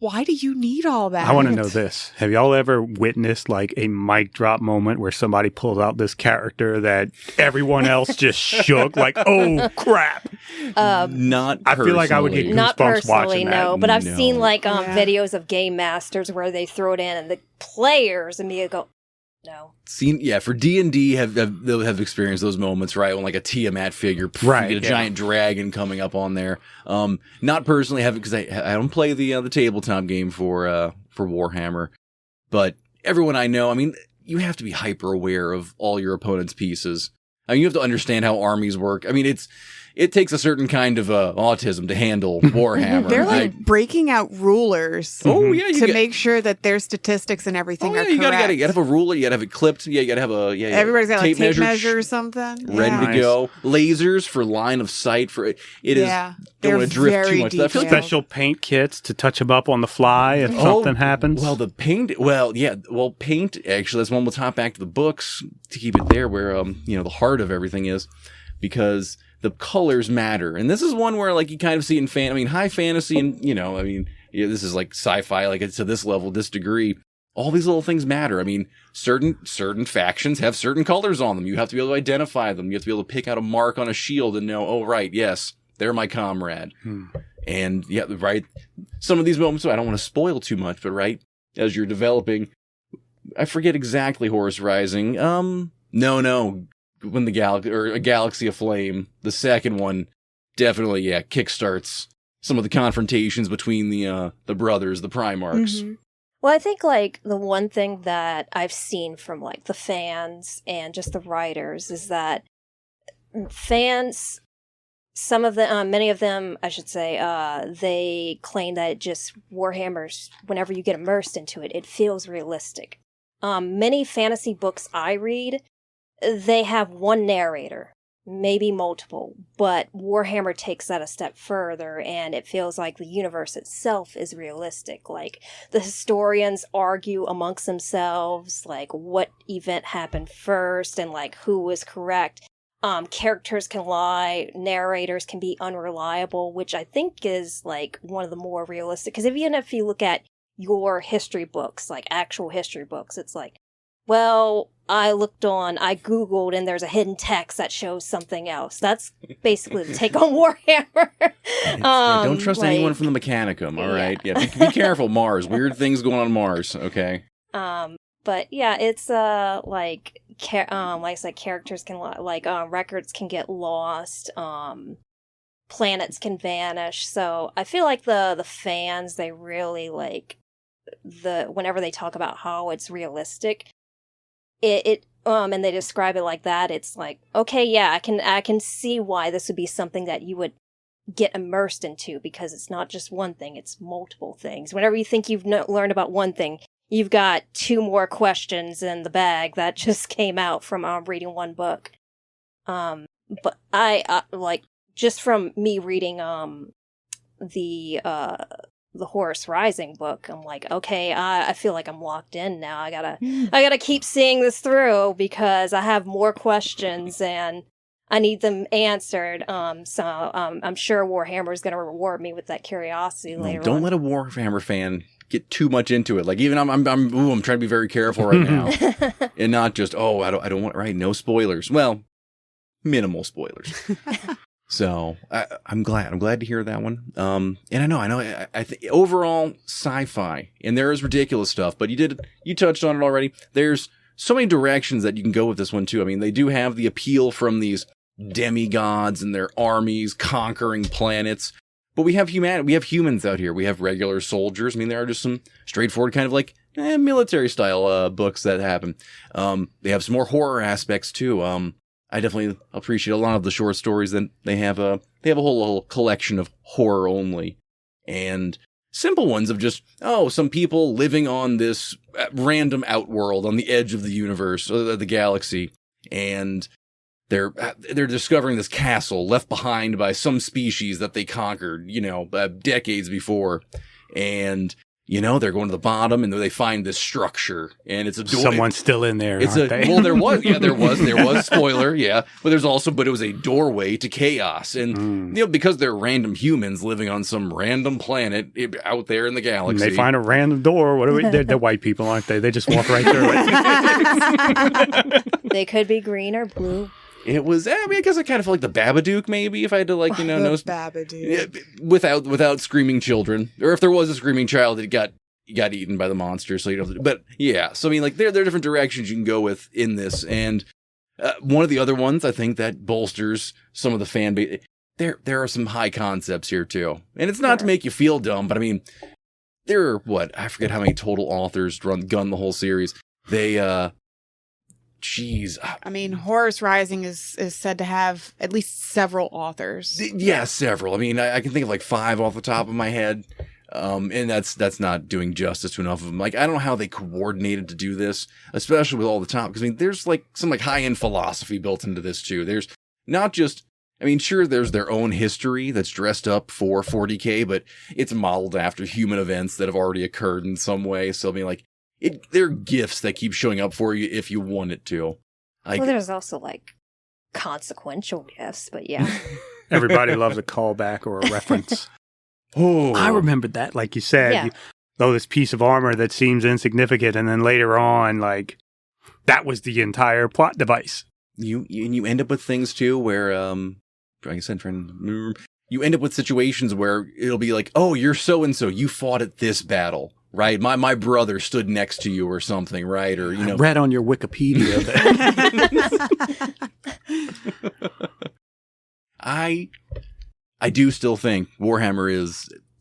why do you need all that? I want to know this. Have y'all ever witnessed like a mic drop moment where somebody pulls out this character that everyone else just shook? Like, oh crap! Not. I feel like I would get goosebumps Not personally, watching that. no. But I've No. seen like videos of game masters where they throw it in, and the players immediately go, "No." For D&D have experienced those moments, right? When like a Tiamat figure, Right, you get a giant dragon coming up on there. Not personally have it because I don't play the tabletop game for Warhammer, but everyone I know, I mean, you have to be hyper aware of all your opponent's pieces. I mean, you have to understand how armies work. I mean, it takes a certain kind of autism to handle Warhammer. They're like breaking out rulers oh yeah, to make sure that their statistics and everything are correct. You gotta have a ruler. You gotta have it clipped. Yeah, you gotta have Everybody's got like tape measure or something. Ready to go. Lasers for line of sight. For it is. Don't want to drift too much. Detailed. Special paint kits to touch them up on the fly if something happens. Well, the paint. Well, yeah. Well, paint. Actually, that's one we'll top back to the books to keep it there, where the heart of everything is, because the colors matter. And this is one where like you kind of see in high fantasy, and this is like sci-fi, like it's to this level, this degree. All these little things matter. I mean, certain factions have certain colors on them. You have to be able to identify them. You have to be able to pick out a mark on a shield and know, oh right, yes, they're my comrade. And yeah, right. Some of these moments, I don't want to spoil too much, but right as you're developing, I forget exactly Horus Rising. No. When a Galaxy of Flame, the second one, definitely, kickstarts some of the confrontations between the brothers, the Primarchs. Mm-hmm. Well, I think like the one thing that I've seen from like the fans and just the writers is that fans, some of them, many of them, I should say, they claim that it just Warhammer's, whenever you get immersed into it, it feels realistic. Many fantasy books I read, they have one narrator, maybe multiple, but Warhammer takes that a step further, and it feels like the universe itself is realistic. Like, the historians argue amongst themselves, like, what event happened first, and, like, who was correct. Characters can lie, narrators can be unreliable, which I think is, like, one of the more realistic, because even if you look at your history books, like, actual history books, it's like, well, I Googled, and there's a hidden text that shows something else. That's basically the take on Warhammer. Don't trust anyone from the Mechanicum, all right? Yeah, be careful, Mars. Weird things going on Mars, okay? But yeah, it's like I said, characters can records can get lost. Planets can vanish. So I feel like the fans, they really like whenever they talk about how it's realistic. And they describe it like that, it's like, okay, yeah, I can see why this would be something that you would get immersed into, because it's not just one thing, it's multiple things. Whenever you think you've learned about one thing, you've got 2 more questions in the bag that just came out from reading one book. But I like, just from me reading the Horus Rising book, I'm like, okay, I feel like I'm locked in now. I gotta keep seeing this through, because I have more questions and I need them answered. So I'm sure Warhammer is gonna reward me with that curiosity later. Don't let a Warhammer fan get too much into it. Like, even I'm trying to be very careful right now, and not just I don't want, right, no spoilers. Well, minimal spoilers. So I'm glad to hear that one. And I know. I think overall sci-fi, and there is ridiculous stuff, but you touched on it already. There's so many directions that you can go with this one too. I mean, they do have the appeal from these demigods and their armies conquering planets, but we have humanity. We have humans out here. We have regular soldiers. I mean, there are just some straightforward kind of like military style books that happen. They have some more horror aspects too. I definitely appreciate a lot of the short stories that they have a whole little collection of horror only, and simple ones of just, some people living on this random outworld on the edge of the universe, the galaxy, and they're discovering this castle left behind by some species that they conquered, decades before. and they're going to the bottom, and they find this structure, and it's a door. Someone's still in there. Aren't they? Well, there was spoiler, yeah, but it was a doorway to chaos, and because they're random humans living on some random planet out there in the galaxy, and they find a random door. They're white people, aren't they? They just walk right through it. They could be green or blue. It was. I guess I kind of felt like the Babadook, maybe, if I had to, know Babadook without screaming children, or if there was a screaming child, it got eaten by the monster. So but yeah. So there are different directions you can go with in this, and one of the other ones I think that bolsters some of the fan base. There are some high concepts here too, and it's not to make you feel dumb, but there are I forget how many total authors gun the whole series. They Horus Rising is said to have at least several authors. Yeah, several. I can think of 5 off the top of my head. And that's not doing justice to enough of them. I don't know how they coordinated to do this, especially with all the top. Because there's some high-end philosophy built into this too. There's not just, sure, there's their own history that's dressed up for 40K, but it's modeled after human events that have already occurred in some way. So there are gifts that keep showing up for you if you want it to. There's also consequential gifts, but yeah. Everybody loves a callback or a reference. Oh, I remembered that, like you said. Yeah. This piece of armor that seems insignificant, and then later on, that was the entire plot device. You end up with things too where, like I said, you end up with situations where it'll be oh, you're so and so, you fought at this battle. Right, my brother stood next to you or something, right? Or I read on your Wikipedia that I do still think Warhammer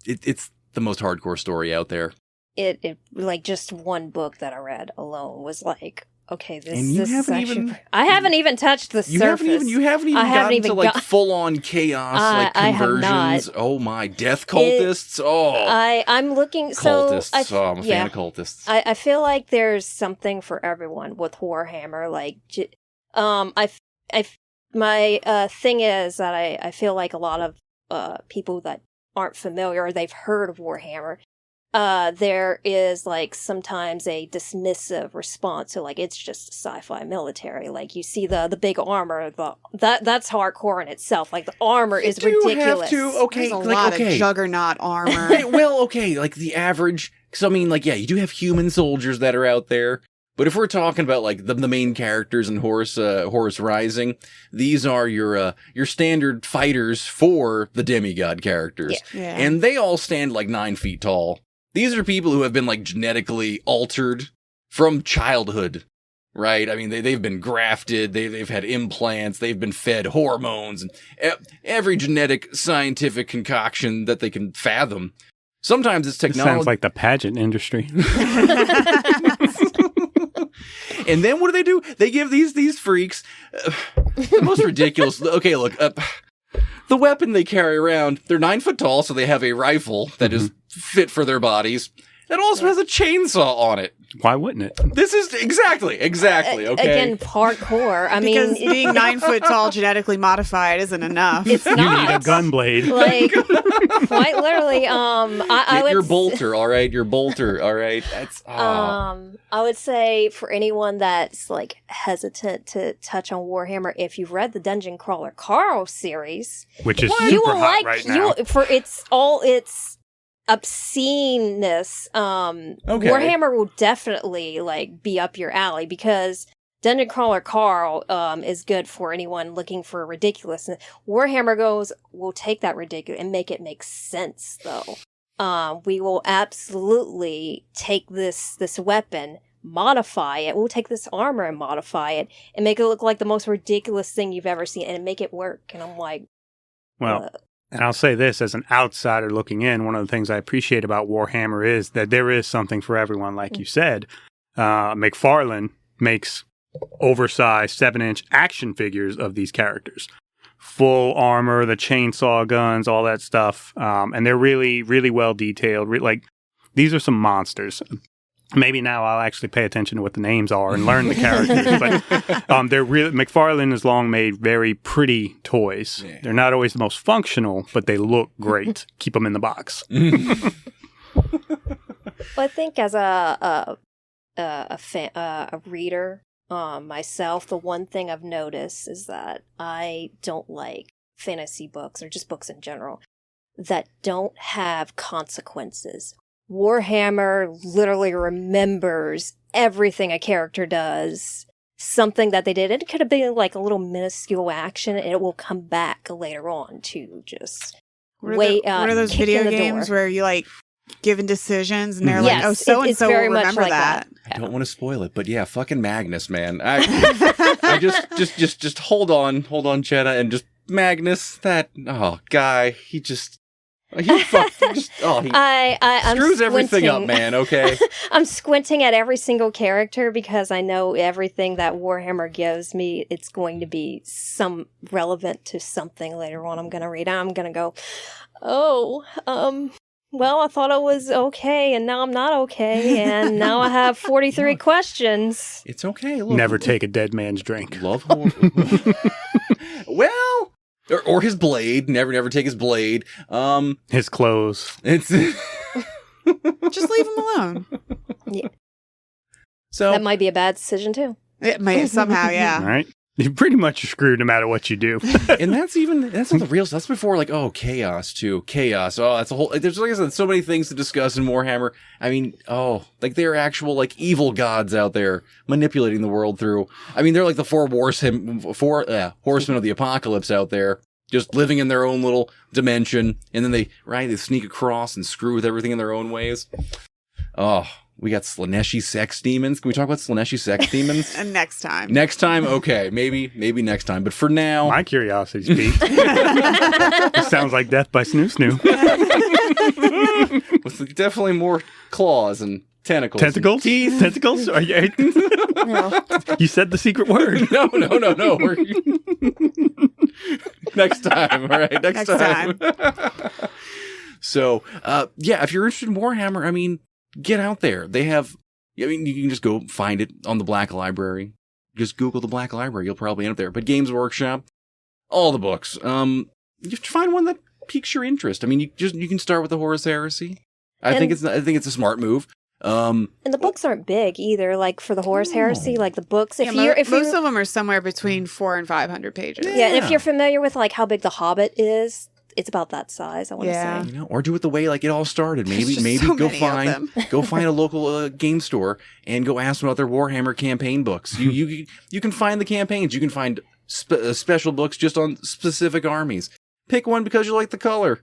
it's the most hardcore story out there. It just one book that I read alone was okay, this is actually... I haven't even touched the surface. You haven't even gotten to full-on chaos, conversions. I have not. Oh my, death cultists. I'm looking... Cultists. I'm a fan of cultists. I feel like there's something for everyone with Warhammer. My thing is that I feel like a lot of people that aren't familiar, they've heard of Warhammer, there is sometimes a dismissive response to it's just sci-fi military. You see the big armor, that's hardcore in itself. The armor is ridiculous. There's a lot of juggernaut armor. The average. So you do have human soldiers that are out there. But if we're talking about the main characters in Horus Rising, these are your standard fighters for the demigod characters, and they all stand 9 feet tall. These are people who have been genetically altered from childhood, right? They've been grafted, they've had implants, they've been fed hormones, and every genetic scientific concoction that they can fathom. Sometimes it's technology. Sounds like the pageant industry. And then what do? They give these freaks the most ridiculous. Okay, look, the weapon they carry around, they're 9 foot tall, so they have a rifle that is fit for their bodies. It also has a chainsaw on it. Why wouldn't it? This is exactly. Okay. Again, parkour. Because being 9 foot tall genetically modified isn't enough. It's not. You need a gun blade. Quite literally. I would your bolter, all right. Your bolter, all right. That's. I would say for anyone that's hesitant to touch on Warhammer, if you've read the Dungeon Crawler Carl series, which is super hot right now, its obsceneness, Warhammer will definitely be up your alley, because Dungeon Crawler Carl is good for anyone looking for ridiculousness. Warhammer will take that ridiculous and make it make sense, though. We will absolutely take this weapon, modify it. We'll take this armor and modify it and make it look like the most ridiculous thing you've ever seen and make it work. And I'm well, and I'll say this as an outsider looking in, one of the things I appreciate about Warhammer is that there is something for everyone, like you said. McFarlane makes oversized 7-inch action figures of these characters. Full armor, the chainsaw guns, all that stuff. And they're really, really well detailed. These are some monsters. Maybe now I'll actually pay attention to what the names are and learn the characters. But they're really, McFarlane has long made very pretty toys. Yeah. They're not always the most functional, but they look great. Keep them in the box. I think as a reader myself, the one thing I've noticed is that I don't like fantasy books or just books in general that don't have consequences. Warhammer literally remembers everything a character does, something that they did. It could have been like a little minuscule action, and it will come back later on to just what are those video games where you like given decisions and they're like, oh, so and so will remember like that. I don't want to spoil it, but yeah, fucking Magnus, man. I just hold on, Cheddar, and just Magnus, that guy, he screws everything up, man, okay? I'm squinting at every single character because I know everything that Warhammer gives me, it's going to be some relevant to something later on I'm going to read. I'm going to go, well, I thought it was okay, and now I'm not okay, and now I have 43 questions. It's okay. Look, never take a dead man's drink. Love horror. Well... Or his blade. Never take his blade. His clothes. Just leave him alone. Yeah. So that might be a bad decision too. It might somehow, yeah. All right. You're pretty much screwed no matter what you do. And that's not the real stuff. That's before like, chaos too. Chaos. Oh, that's a whole, there's like I said, so many things to discuss in Warhammer. I mean, like there are actual like evil gods out there manipulating the world through. I mean, they're like the four horsemen of the apocalypse out there, just living in their own little dimension. And then they sneak across and screw with everything in their own ways. Oh, we got Slaneshi sex demons. Can we talk about Slaneshi sex demons? And next time. Next time? Okay. Maybe next time. But for now... My curiosity's piqued. It sounds like Death by Snoo Snoo. With definitely more claws and tentacles. Tentacles? And teeth. Tentacles? Are you... No. You said the secret word. No. Next time. All right. Next time. So, if you're interested in Warhammer, I mean... get out there. They have, you can just go find it on the Black Library. Just Google the Black Library. You'll probably end up there. But Games Workshop, all the books. You have to find one that piques your interest. I mean, you can start with the Horus Heresy. I think it's a smart move. And the books aren't big either. Like for the Horus Heresy, like the books, most of them are somewhere between 400 and 500 pages. Yeah, and if you're familiar with like how big The Hobbit is, it's about that size, I want to say. Or do it the way like it all started. Maybe so go find a local game store and go ask them about their Warhammer campaign books. You can find the campaigns. You can find special books just on specific armies. Pick one because you like the color.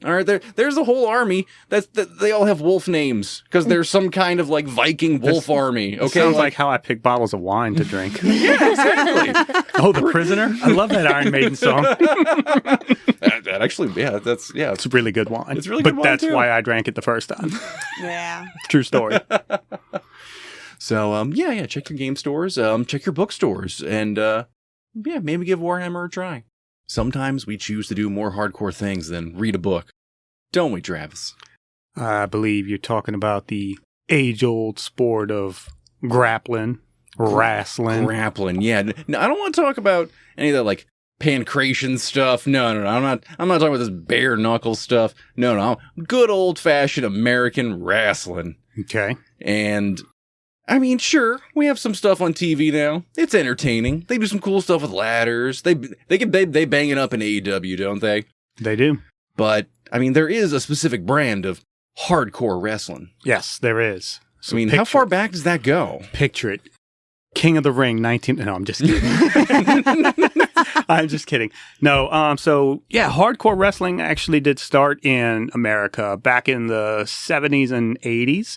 All right, there's a whole army that they all have wolf names because there's some kind of like Viking wolf army. Okay, sounds like how I pick bottles of wine to drink. Yeah, exactly. The Prisoner. I love that Iron Maiden song. That actually, it's a really good wine. It's really good wine, but that's why I drank it the first time. Yeah, true story. So check your game stores, check your bookstores, and maybe give Warhammer a try. Sometimes we choose to do more hardcore things than read a book. Don't we, Travis? I believe you're talking about the age-old sport of grappling, wrestling. Grappling, yeah. No, I don't want to talk about any of that, like, pancration stuff. No. I'm not talking about this bare knuckle stuff. No. Good old-fashioned American wrestling. Okay. And... I mean, sure, we have some stuff on TV now. It's entertaining. They do some cool stuff with ladders. They bang it up in AEW, don't they? They do. But, I mean, there is a specific brand of hardcore wrestling. Yes, there is. So how far back does that go? Picture it. King of the Ring, 19... No, I'm just kidding. I'm just kidding. No, hardcore wrestling actually did start in America back in the 70s and 80s.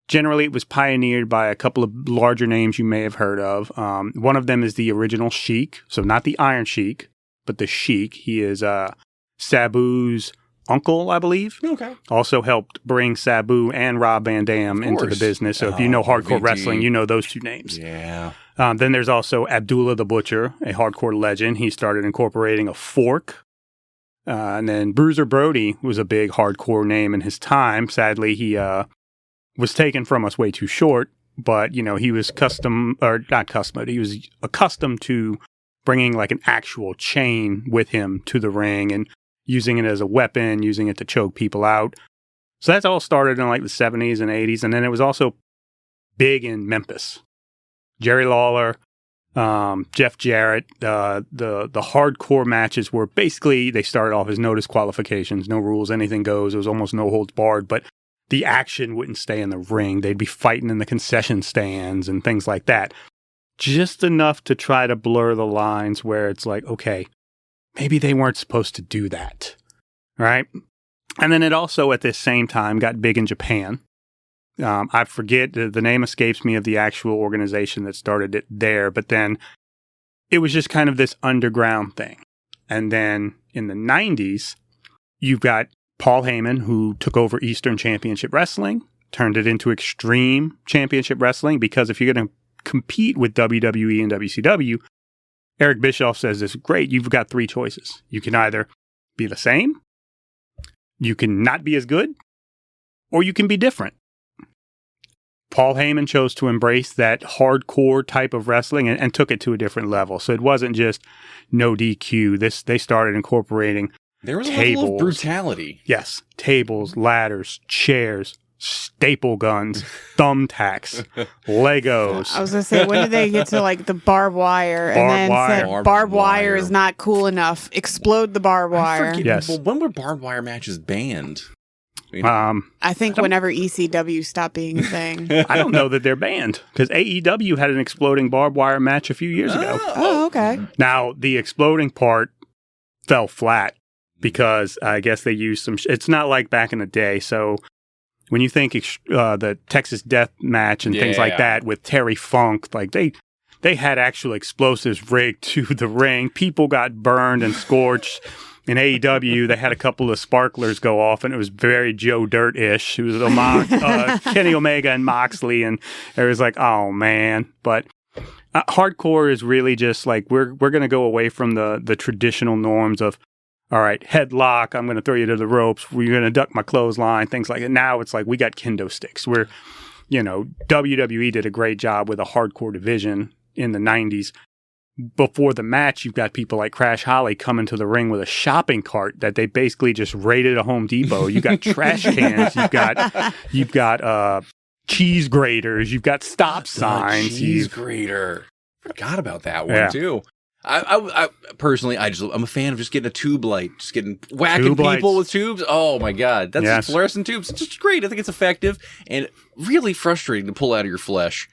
Generally, it was pioneered by a couple of larger names you may have heard of. One of them is the original Sheik. So not the Iron Sheik, but the Sheik. He is Sabu's uncle, I believe. Okay. Also helped bring Sabu and Rob Van Dam into the business. So if you know hardcore wrestling, you know those two names. Yeah. Then there's also Abdullah the Butcher, a hardcore legend. He started incorporating a fork. And then Bruiser Brody was a big hardcore name in his time. Sadly, he... was taken from us way too short, but, he was he was accustomed to bringing like an actual chain with him to the ring and using it as a weapon, using it to choke people out. So that's all started in like the 70s and 80s. And then it was also big in Memphis. Jerry Lawler, Jeff Jarrett, the hardcore matches were basically, they started off as no disqualifications, no rules, anything goes. It was almost no holds barred, but the action wouldn't stay in the ring. They'd be fighting in the concession stands and things like that. Just enough to try to blur the lines where it's like, okay, maybe they weren't supposed to do that. Right? And then it also, at this same time, got big in Japan. I forget, the name escapes me of the actual organization that started it there, but then it was just kind of this underground thing. And then in the 90s, you've got Paul Heyman, who took over Eastern Championship Wrestling, turned it into Extreme Championship Wrestling, because if you're going to compete with WWE and WCW, Eric Bischoff says this, great, you've got 3 choices. You can either be the same, you can not be as good, or you can be different. Paul Heyman chose to embrace that hardcore type of wrestling and took it to a different level. So it wasn't just no DQ. They started incorporating there was tables, a level of brutality. Yes. Tables, ladders, chairs, staple guns, thumbtacks, Legos. I was going to say, when did they get to like the barbed wire? And then said barbed wire is not cool enough. Explode the barbed wire. Yes. Well, when were barbed wire matches banned? I think whenever ECW stopped being a thing. I don't know that they're banned, because AEW had an exploding barbed wire match a few years ago. Oh, okay. Now, the exploding part fell flat because I guess they used some... it's not like back in the day, so when you think the Texas Death Match and things like that with Terry Funk, like they had actual explosives rigged to the ring. People got burned and scorched. In AEW, they had a couple of sparklers go off, and it was very Joe Dirt-ish. It was Kenny Omega and Moxley, and it was like, oh, man. But hardcore is really just like, we're going to go away from the traditional norms of, all right, headlock, I'm going to throw you to the ropes, you're going to duck my clothesline, things like that. Now it's like, we got kendo sticks. WWE did a great job with a hardcore division in the 90s. Before the match, you've got people like Crash Holly coming to the ring with a shopping cart that they basically just raided a Home Depot. You got trash cans, you've got cheese graters, you've got stop signs. Cheese grater. Forgot about that one too. I personally, I'm a fan of just getting a tube light, just getting whacking people with tubes. Oh my god, that's fluorescent tubes. It's just great. I think it's effective and really frustrating to pull out of your flesh.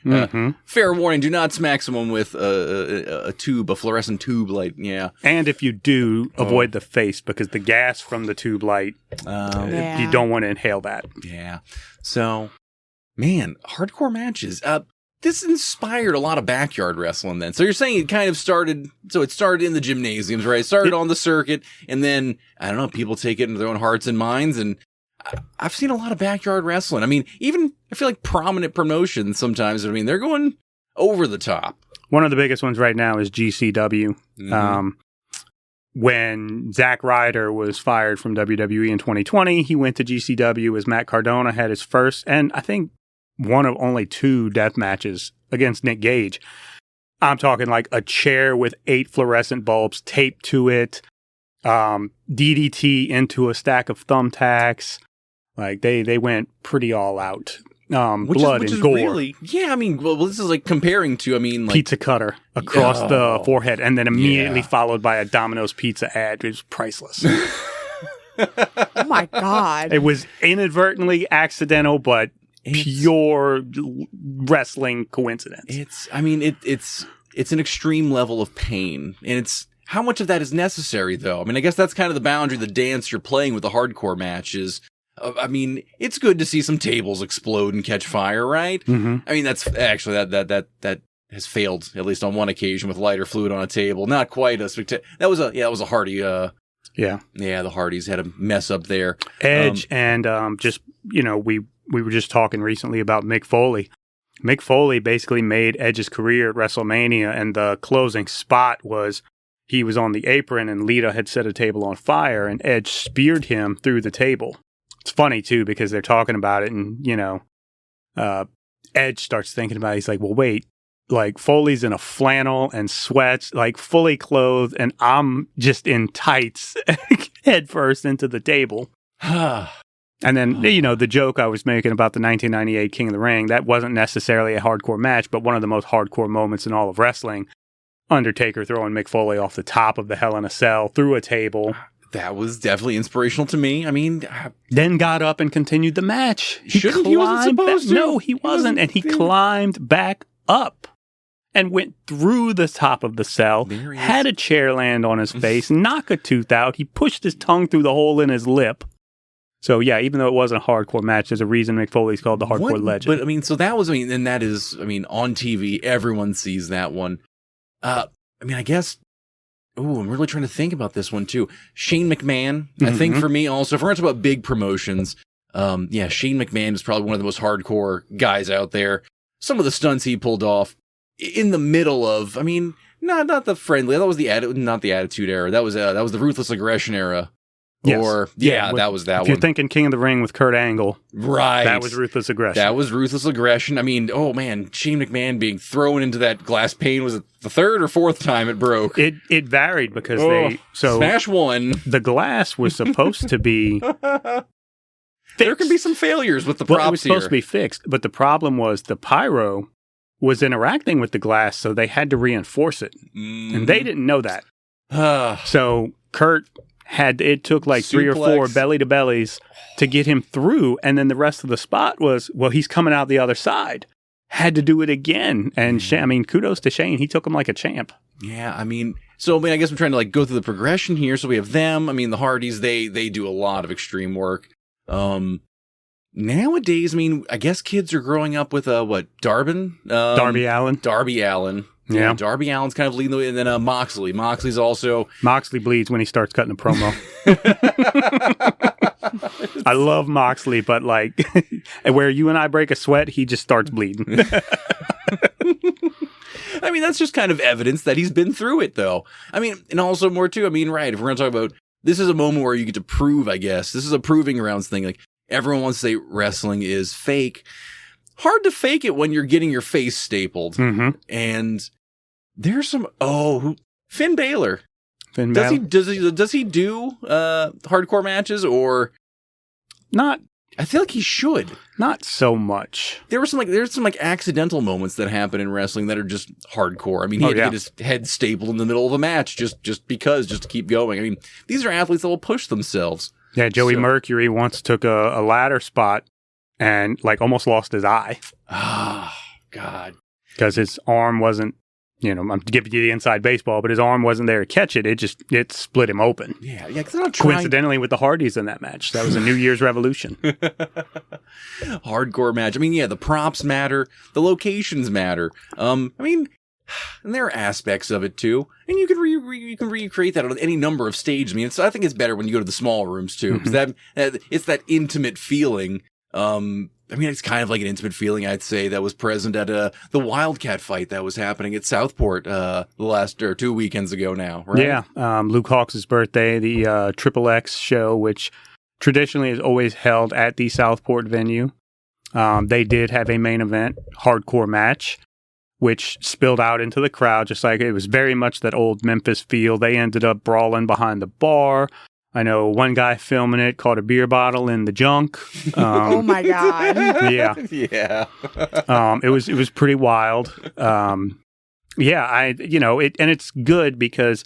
Fair warning: do not smack someone with a fluorescent tube light. Yeah, and if you do, avoid the face, because the gas from the tube light, you don't want to inhale that. Yeah. So, man, hardcore matches. This inspired a lot of backyard wrestling then. So you're saying it kind of started in the gymnasiums, right? It started on the circuit, and then, I don't know, people take it into their own hearts and minds, and I've seen a lot of backyard wrestling. I mean, even, I feel like prominent promotions sometimes, I mean, they're going over the top. One of the biggest ones right now is GCW. Mm-hmm. When Zack Ryder was fired from WWE in 2020, he went to GCW as Matt Cardona had his first, and I think one of only 2 death matches against Nick Gage. I'm talking like a chair with 8 fluorescent bulbs taped to it, DDT into a stack of thumbtacks. Like they went pretty all out. Blood and gore. Really, I mean, well, this is like comparing to, I mean, like pizza cutter across the forehead, and then immediately followed by a Domino's Pizza ad. It was priceless. Oh my god! It was inadvertently accidental, but pure wrestling coincidence. It's an extreme level of pain, and it's how much of that is necessary, though. I mean, I guess that's kind of the boundary, the dance you're playing with the hardcore matches. I mean, it's good to see some tables explode and catch fire, right? Mm-hmm. I mean, that's actually that has failed at least on one occasion with lighter fluid on a table. Not quite a spectacular. That was a Hardy. The Hardys had a mess up there. Edge and we were just talking recently about Mick Foley. Mick Foley basically made Edge's career at WrestleMania, and the closing spot was he was on the apron and Lita had set a table on fire, and Edge speared him through the table. It's funny, too, because they're talking about it, and, Edge starts thinking about it. He's like, well, wait, like, Foley's in a flannel and sweats, like, fully clothed, and I'm just in tights head first into the table. And then, the joke I was making about the 1998 King of the Ring, that wasn't necessarily a hardcore match, but one of the most hardcore moments in all of wrestling. Undertaker throwing Mick Foley off the top of the Hell in a Cell through a table. That was definitely inspirational to me. I mean, then got up and continued the match. He wasn't supposed to. No, he wasn't. And he climbed back up and went through the top of the cell, had a chair land on his face, knock a tooth out. He pushed his tongue through the hole in his lip. So, yeah, even though it wasn't a hardcore match, there's a reason Mick Foley's called the hardcore legend. But, I mean, so that was, and that is, on TV, everyone sees that one. I guess, I'm really trying to think about this one, too. Shane McMahon, I think for me also, if we're talking about big promotions, Shane McMahon is probably one of the most hardcore guys out there. Some of the stunts he pulled off in the middle of, not the friendly, that was not the Attitude Era. That was the Ruthless Aggression Era. Yes. That was that one. If you're thinking King of the Ring with Kurt Angle. Right. That was Ruthless Aggression. Shane McMahon being thrown into that glass pane, was it the third or fourth time it broke? It varied because smash one. The glass was supposed to be fixed. There can be some failures with the props here. It was supposed to be fixed, but the problem was the pyro was interacting with the glass, so they had to reinforce it. And they didn't know that. So Kurt it took like 3 or 4 belly to bellies to get him through, and then the rest of the spot was, he's coming out the other side. Had to do it again, and kudos to Shane. He took him like a champ. Yeah, I guess I'm trying to go through the progression here. So we have them. the Hardys. They do a lot of extreme work. Nowadays, I guess kids are growing up with Darby Allin. Darby Allin. Yeah, Darby Allin's kind of leading the way, and then Moxley. Moxley bleeds when he starts cutting a promo. I love Moxley, but where you and I break a sweat, he just starts bleeding. That's just kind of evidence that he's been through it, though. And also more too. Right? If we're going to talk about, this is a moment where you get to prove. I guess this is a proving grounds thing. Everyone wants to say wrestling is fake. Hard to fake it when you're getting your face stapled. And there's some Finn Balor. Does he do hardcore matches or not? I feel like he should. Not so much. There's some accidental moments that happen in wrestling that are just hardcore. He had to get his head stapled in the middle of a match just to keep going. These are athletes that will push themselves. Yeah, Joey Mercury once took a ladder spot and almost lost his eye. Oh, God. Because his arm wasn't, I'm giving you the inside baseball, but his arm wasn't there to catch it. It split him open. Yeah, because they're not coincidentally with the Hardys in that match. That was a New Year's revolution. Hardcore match. The props matter. The locations matter. And there are aspects of it too, and you can recreate that on any number of stages. I think it's better when you go to the small rooms too, because it's that intimate feeling. It's kind of like an intimate feeling, I'd say, that was present at the Wildcat fight that was happening at Southport the last 2 weekends ago now, right? Yeah, Luke Hawks' birthday, the Triple X show, which traditionally is always held at the Southport venue. They did have a main event hardcore match, which spilled out into the crowd, just like it was very much that old Memphis feel. They ended up brawling behind the bar. I know one guy filming it caught a beer bottle in the junk. Oh my God. Yeah. Yeah. It was pretty wild. And it's good because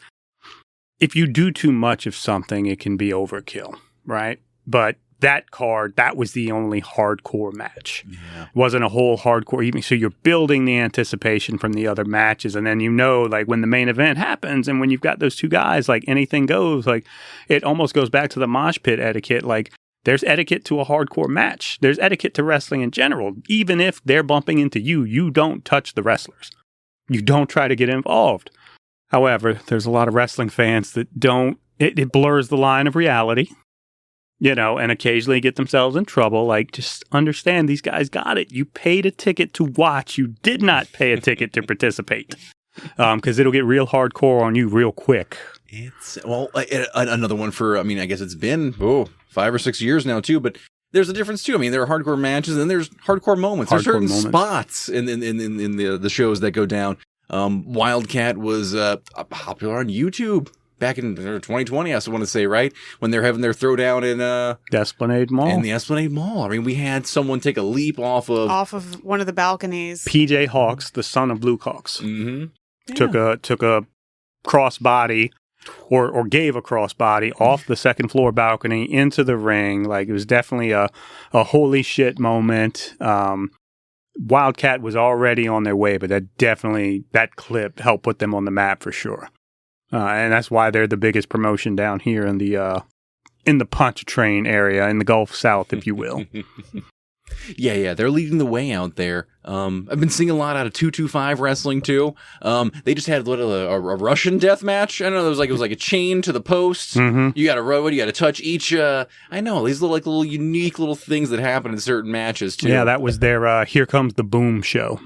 if you do too much of something, it can be overkill, right? But that card, that was the only hardcore match. Yeah. It wasn't a whole hardcore evening. So you're building the anticipation from the other matches. And then when the main event happens and when you've got those two guys, anything goes, it almost goes back to the mosh pit etiquette. There's etiquette to a hardcore match. There's etiquette to wrestling in general. Even if they're bumping into you, you don't touch the wrestlers. You don't try to get involved. However, there's a lot of wrestling fans that don't, it blurs the line of reality. And occasionally get themselves in trouble. Just understand these guys got it. You paid a ticket to watch. You did not pay a ticket to participate. Because it'll get real hardcore on you real quick. It's, another one for, I guess it's been, 5 or 6 years now too, but there's a difference too. There are hardcore matches and there's hardcore moments. There's certain spots in the shows that go down. Wildcat was popular on YouTube. back in 2020, I want to say, right? When they're having their throwdown in the Esplanade Mall. In the Esplanade Mall. I mean, we had someone take a leap off of one of the balconies. PJ Hawks, the son of Blue Hawks, took a crossbody or gave a crossbody off the second floor balcony into the ring. Like, it was definitely a holy shit moment. Wildcat was already on their way, but that clip helped put them on the map for sure. And that's why they're the biggest promotion down here in the Pontchartrain area, in the Gulf South, if you will. Yeah, they're leading the way out there. I've been seeing a lot out of 225 wrestling too. They just had a Russian death match. I don't know, it was like a chain to the post. You got to row it, you got to touch each. I know these little unique little things that happen in certain matches too. Yeah, that was their Here Comes the Boom show.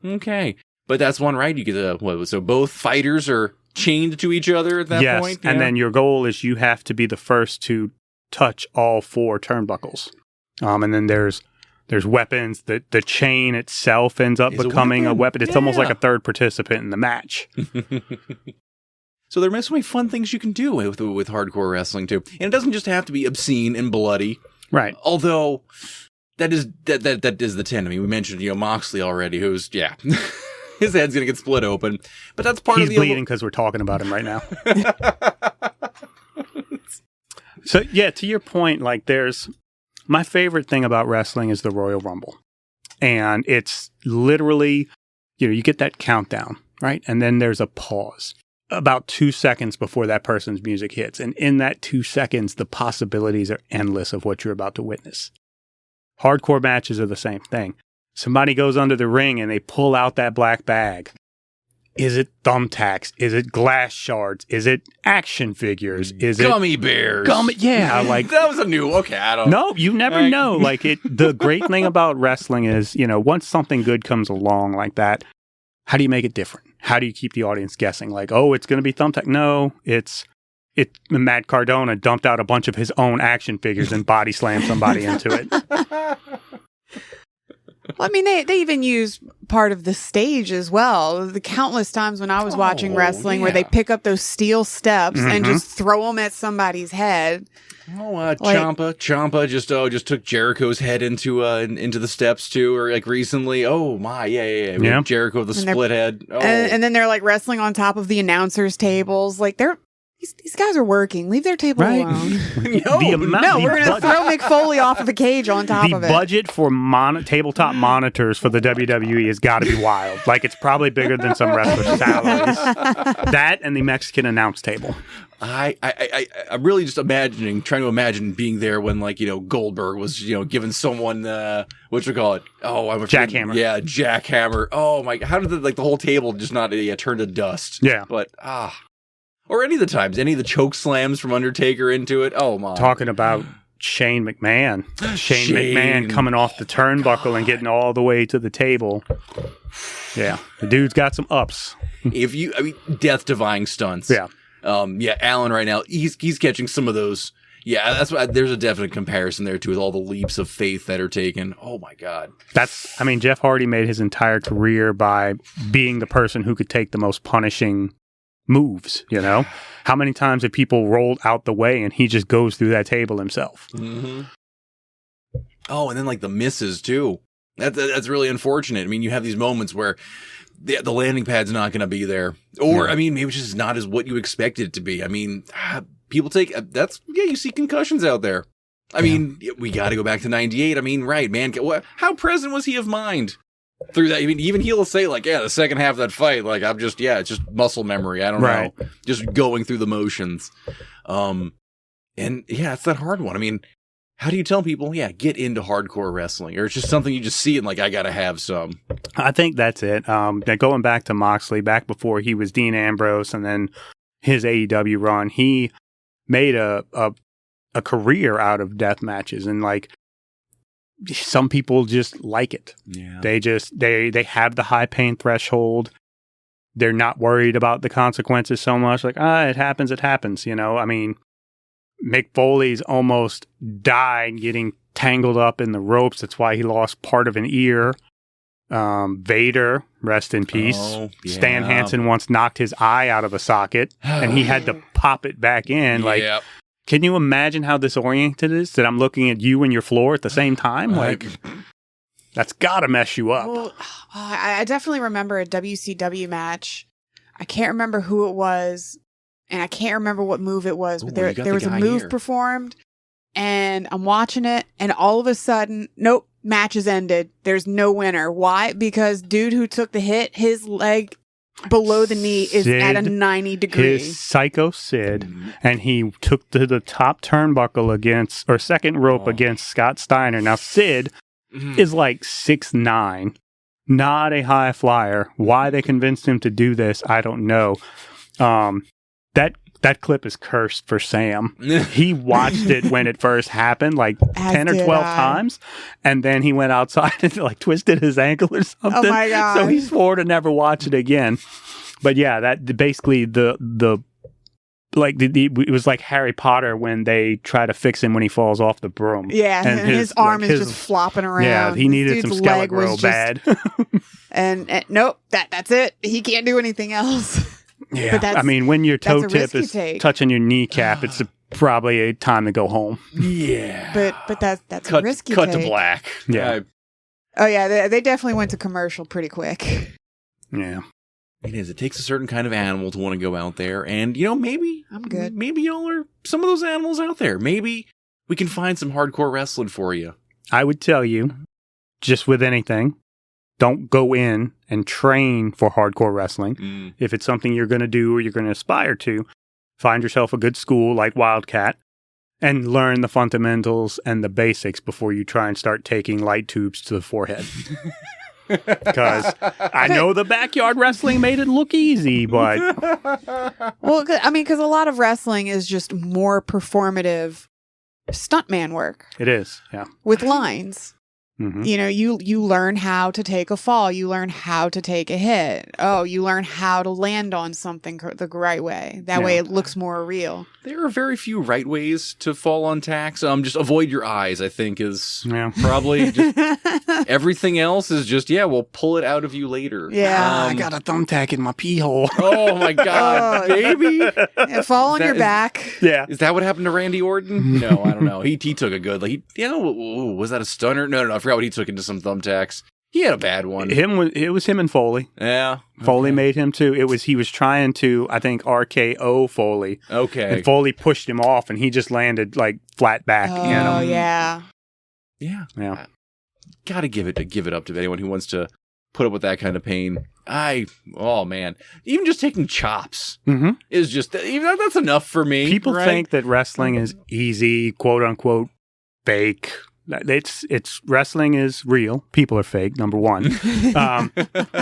Okay, but that's one, right? You get so both fighters are chained to each other at that point. And then your goal is you have to be the first to touch all 4 turnbuckles. And then there's weapons. The chain itself ends up becoming a weapon. It's almost like a third participant in the match. So there are so many fun things you can do with hardcore wrestling too, and it doesn't just have to be obscene and bloody, right? Although that is the 10. I mean, we mentioned Moxley already, who's his head's gonna get split open, but that's part of the. He's bleeding because we're talking about him right now. So yeah, to your point, like my favorite thing about wrestling is the Royal Rumble. And it's literally, you get that countdown, right? And then there's a pause about 2 seconds before that person's music hits. And in that 2 seconds, the possibilities are endless of what you're about to witness. Hardcore matches are the same thing. Somebody goes under the ring and they pull out that black bag. Is it thumbtacks? Is it glass shards? Is it action figures? Is gummy bears? Yeah, like that was a new. Okay, I don't. No, you never know. Like the great thing about wrestling is, once something good comes along like that, how do you make it different? How do you keep the audience guessing? Like, oh, it's going to be thumbtack. No, it's Matt Cardona dumped out a bunch of his own action figures and body slammed somebody into it. Well, I mean, they even use part of the stage as well. The countless times when I was watching wrestling where they pick up those steel steps and just throw them at somebody's head. Ciampa just took Jericho's head into the steps too, or like recently. Oh my, yeah. Jericho with the split head. Oh. And then they're like wrestling on top of the announcers' tables. Like these guys are working. Leave their table alone. We're going to throw Mick Foley off of a cage on top of it. The budget for tabletop monitors for the WWE has got to be wild. Like, it's probably bigger than some wrestlers' salaries. That and the Mexican announce table. I'm really just trying to imagine being there when, Goldberg was, giving someone, jackhammer. Yeah, jackhammer. Oh my, how did the whole table just not turn to dust? Yeah. But, or any of the times, any of the choke slams from Undertaker into it. Oh my! Talking about Shane McMahon. Shane McMahon coming off the turnbuckle and getting all the way to the table. Yeah, the dude's got some ups. Death-defying stunts. Yeah. Alan right now, he's catching some of those. Yeah, that's why there's a definite comparison there too, with all the leaps of faith that are taken. Oh my God. Jeff Hardy made his entire career by being the person who could take the most punishing moves, How many times have people rolled out the way and he just goes through that table himself? Mm-hmm. Oh, and then the misses too. That's really unfortunate. I mean, you have these moments where the landing pad's not going to be there, or maybe it's just not as what you expected it to be. I mean, people you see concussions out there. I mean, we got to go back to 98. I mean, right, man. How present was he of mind through that? I mean, even he'll say the second half of that fight, it's just muscle memory. I don't know. Just going through the motions. It's that hard one. I mean, how do you tell people, get into hardcore wrestling? Or it's just something you just see and I got to have some. I think that's it. Going back to Moxley, back before he was Dean Ambrose and then his AEW run, he made a career out of death matches. And some people just like it. Yeah. They have the high pain threshold. They're not worried about the consequences so much. It happens. I mean, Mick Foley's almost died getting tangled up in the ropes. That's why he lost part of an ear. Vader, rest in peace. Oh, yeah. Stan Hansen once knocked his eye out of a socket, and he had to pop it back in. Like, can you imagine how disoriented it is that I'm looking at you and your floor at the same time? Like, that's got to mess you up. Well, I definitely remember a WCW match. I can't remember who it was, and I can't remember what move it was, but there was a move performed, and I'm watching it, and all of a sudden, nope. Match is ended. There's no winner. Why? Because dude who took the hit, his leg below the knee is at a 90 degree. His Psycho Sid, and he took to the top turnbuckle or second rope against Scott Steiner. Now, Sid is like 6'9", not a high flyer. Why they convinced him to do this, I don't know. That clip is cursed for Sam. He watched it when it first happened, like 10 or 12 times, and then he went outside and like twisted his ankle or something. Oh my God. So he swore to never watch it again. But yeah, that basically it was like Harry Potter when they try to fix him when he falls off the broom. Yeah, and his arm is just flopping around. Yeah, he needed some Skele-Gro bad. and nope, that's it. He can't do anything else. Yeah, I mean, when your toe tip is touching your kneecap, it's probably a time to go home. Yeah, but that's a risky cut take. To black. Yeah. Oh yeah, they definitely went to commercial pretty quick. Yeah, it is. It takes a certain kind of animal to want to go out there, and maybe I'm good. Maybe y'all are some of those animals out there. Maybe we can find some hardcore wrestling for you. I would tell you, just with anything. Don't go in and train for hardcore wrestling. If it's something you're going to do or you're going to aspire to, find yourself a good school like Wildcat and learn the fundamentals and the basics before you try and start taking light tubes to the forehead. Because I know the backyard wrestling made it look easy, but... Well, I mean, because a lot of wrestling is just more performative stuntman work. It is, yeah. With lines. Mm-hmm. You learn how to take a fall. You learn how to take a hit. Oh, you learn how to land on something the right way. That way it looks more real. There are very few right ways to fall on tacks. Just avoid your eyes, I think, is probably just... Everything else is just, we'll pull it out of you later. Yeah. I got a thumbtack in my pee hole. Oh, my God, baby. Yeah, fall on your back. Yeah. Is that what happened to Randy Orton? No, I don't know. He took a good... was that a stunner? No, I forgot what he took into some thumbtacks. He had a bad one. It was him and Foley. Yeah. Foley made him too. He was trying to, I think, RKO Foley. Okay. And Foley pushed him off and he just landed like flat back. Oh, yeah. Yeah. Gotta give it up to anyone who wants to put up with that kind of pain. Man. Even just taking chops is just, that's enough for me. People think that wrestling is easy, quote unquote, fake. It's wrestling is real. People are fake. Number one.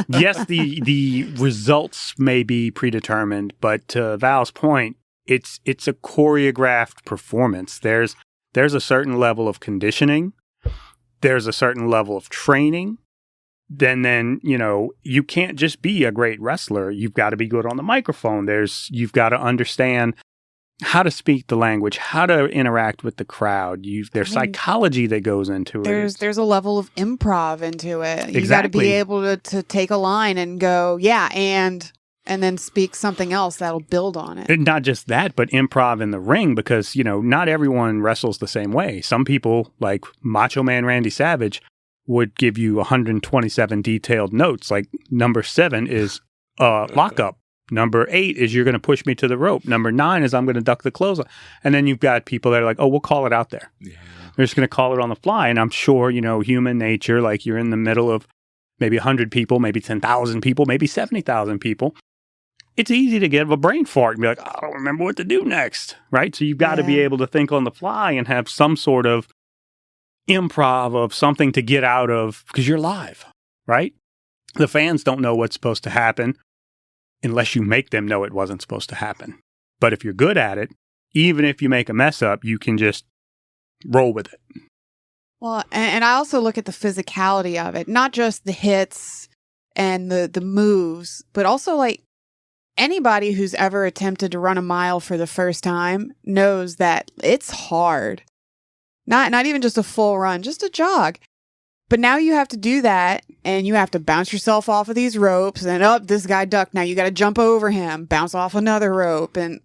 Yes, the results may be predetermined, but to Val's point, it's a choreographed performance. There's a certain level of conditioning. There's a certain level of training. Then you can't just be a great wrestler. You've got to be good on the microphone. You've got to understand how to speak the language, how to interact with the crowd. There's psychology that goes into it. There's a level of improv into it. You Exactly. got to be able to take a line and go, and then speak something else that'll build on it. And not just that, but improv in the ring, because, not everyone wrestles the same way. Some people, like Macho Man Randy Savage, would give you 127 detailed notes. Like number 7 is lockup. Number 8 is you're going to push me to the rope. Number 9 is I'm going to duck the clothesline. And then you've got people that are like, oh, we'll call it out there. Yeah. They're just going to call it on the fly. And I'm sure, human nature, like you're in the middle of maybe 100 people, maybe 10,000 people, maybe 70,000 people. It's easy to get a brain fart and be like, I don't remember what to do next, right? So you've got to be able to think on the fly and have some sort of improv of something to get out of, because you're live, right? The fans don't know what's supposed to happen unless you make them know it wasn't supposed to happen. But if you're good at it, even if you make a mess up, you can just roll with it. Well, and I also look at the physicality of it, not just the hits and the moves, but also like anybody who's ever attempted to run a mile for the first time knows that it's hard. Not even just a full run, just a jog. But now you have to do that, and you have to bounce yourself off of these ropes, and this guy ducked. Now you got to jump over him, bounce off another rope, and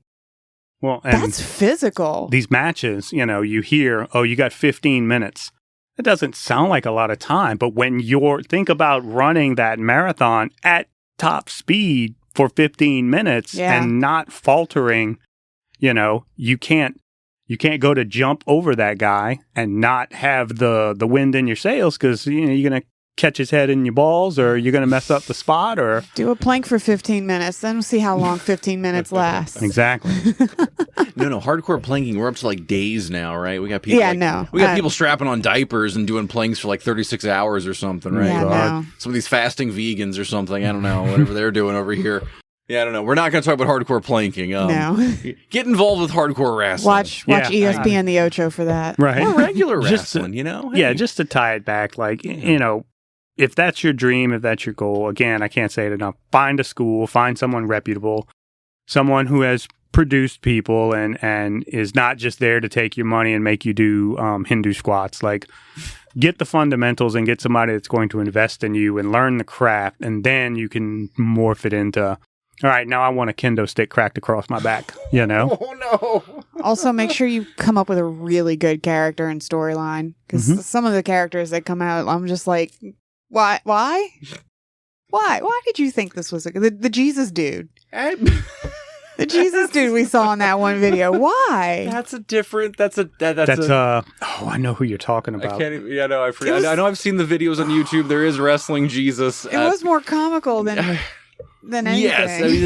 that's physical. These matches, you hear, oh, you got 15 minutes. It doesn't sound like a lot of time, but when think about running that marathon at top speed for 15 minutes and not faltering, you can't go to jump over that guy and not have the wind in your sails because you're going to catch his head in your balls, or you're going to mess up the spot, or do a plank for 15 minutes, then we'll see how long 15 minutes lasts. Exactly. No, hardcore planking, we're up to like days now, right? We got people we got people strapping on diapers and doing planks for like 36 hours or something, right? Yeah, no. Some of these fasting vegans or something, I don't know, whatever they're doing over here. Yeah, I don't know. We're not going to talk about hardcore planking. No. Get involved with hardcore wrestling. Watch ESPN The Ocho for that. Right. Or regular wrestling, Hey. Yeah, just to tie it back, if that's your dream, if that's your goal, again, I can't say it enough. Find a school, find someone reputable, someone who has produced people and is not just there to take your money and make you do Hindu squats. Like, get the fundamentals and get somebody that's going to invest in you and learn the craft, and then you can morph it into, all right, now I want a kendo stick cracked across my back, Oh, no. Also, make sure you come up with a really good character and storyline, because some of the characters that come out, I'm just like, Why did you think this was the Jesus dude? The Jesus dude we saw in that one video. Why? That's a different. That's a. Oh, I know who you're talking about. I can't even. Yeah, no, I forget. I know I've seen the videos on YouTube. There is wrestling Jesus. It was more comical than anything. Yes, I mean,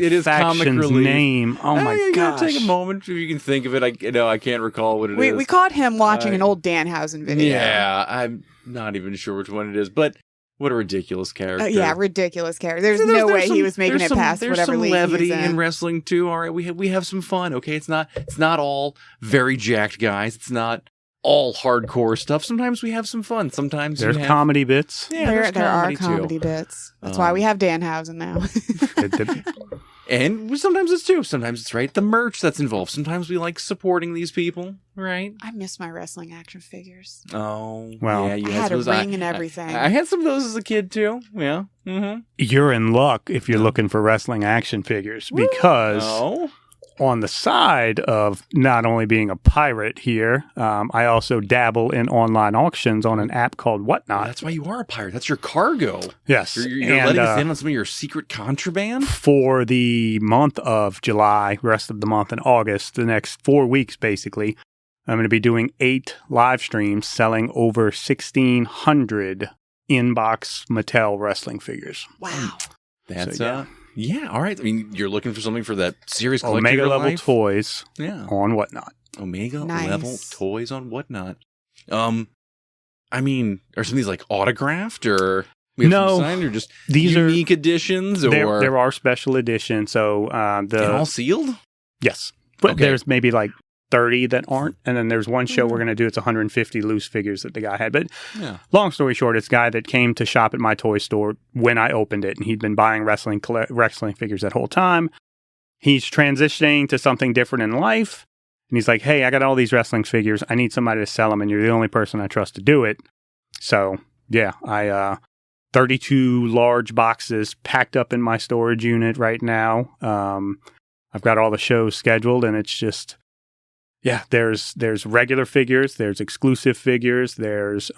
it is comic relief. Name. Oh my gosh! gosh! Take a moment if you can think of it. I can't recall what it is. We caught him watching an old Danhausen video. Yeah, I'm not even sure which one it is, but. What a ridiculous character! Ridiculous character. There's no way he was making it past whatever league There's some levity he's in wrestling too. All right, we have some fun. Okay, it's not all very jacked guys. It's not all hardcore stuff. Sometimes we have some fun. Sometimes there's comedy bits. Yeah, there are comedy bits. That's why we have Danhausen now. And sometimes it's two. Sometimes it's the merch that's involved. Sometimes we like supporting these people, right? I miss my wrestling action figures. Oh, well, yeah, I had a ring and everything. I had some of those as a kid too. Yeah. Mm-hmm. You're in luck if you're looking for wrestling action figures, because on the side of not only being a pirate here, I also dabble in online auctions on an app called Whatnot. That's why you are a pirate. That's your cargo. Yes. You're letting us in on some of your secret contraband? For the month of July, rest of the month in August, the next 4 weeks basically, I'm going to be doing 8 live streams selling over 1,600 in-box Mattel wrestling figures. Wow. That's yeah, all right. I mean, you're looking for something for that serious collector Omega level life? toys on Whatnot. Omega level toys on Whatnot. I mean, are some of these like autographed or no, signed, or just these unique editions? Or there are special editions. So and all sealed? Yes, but there's maybe like 30 that aren't, and then there's one show we're going to do. It's 150 loose figures that the guy had. But long story short, it's a guy that came to shop at my toy store when I opened it, and he'd been buying wrestling figures that whole time. He's transitioning to something different in life, and he's like, hey, I got all these wrestling figures. I need somebody to sell them, and you're the only person I trust to do it. So, yeah, I 32 large boxes packed up in my storage unit right now. I've got all the shows scheduled, and it's just... Yeah, there's regular figures, there's exclusive figures, there's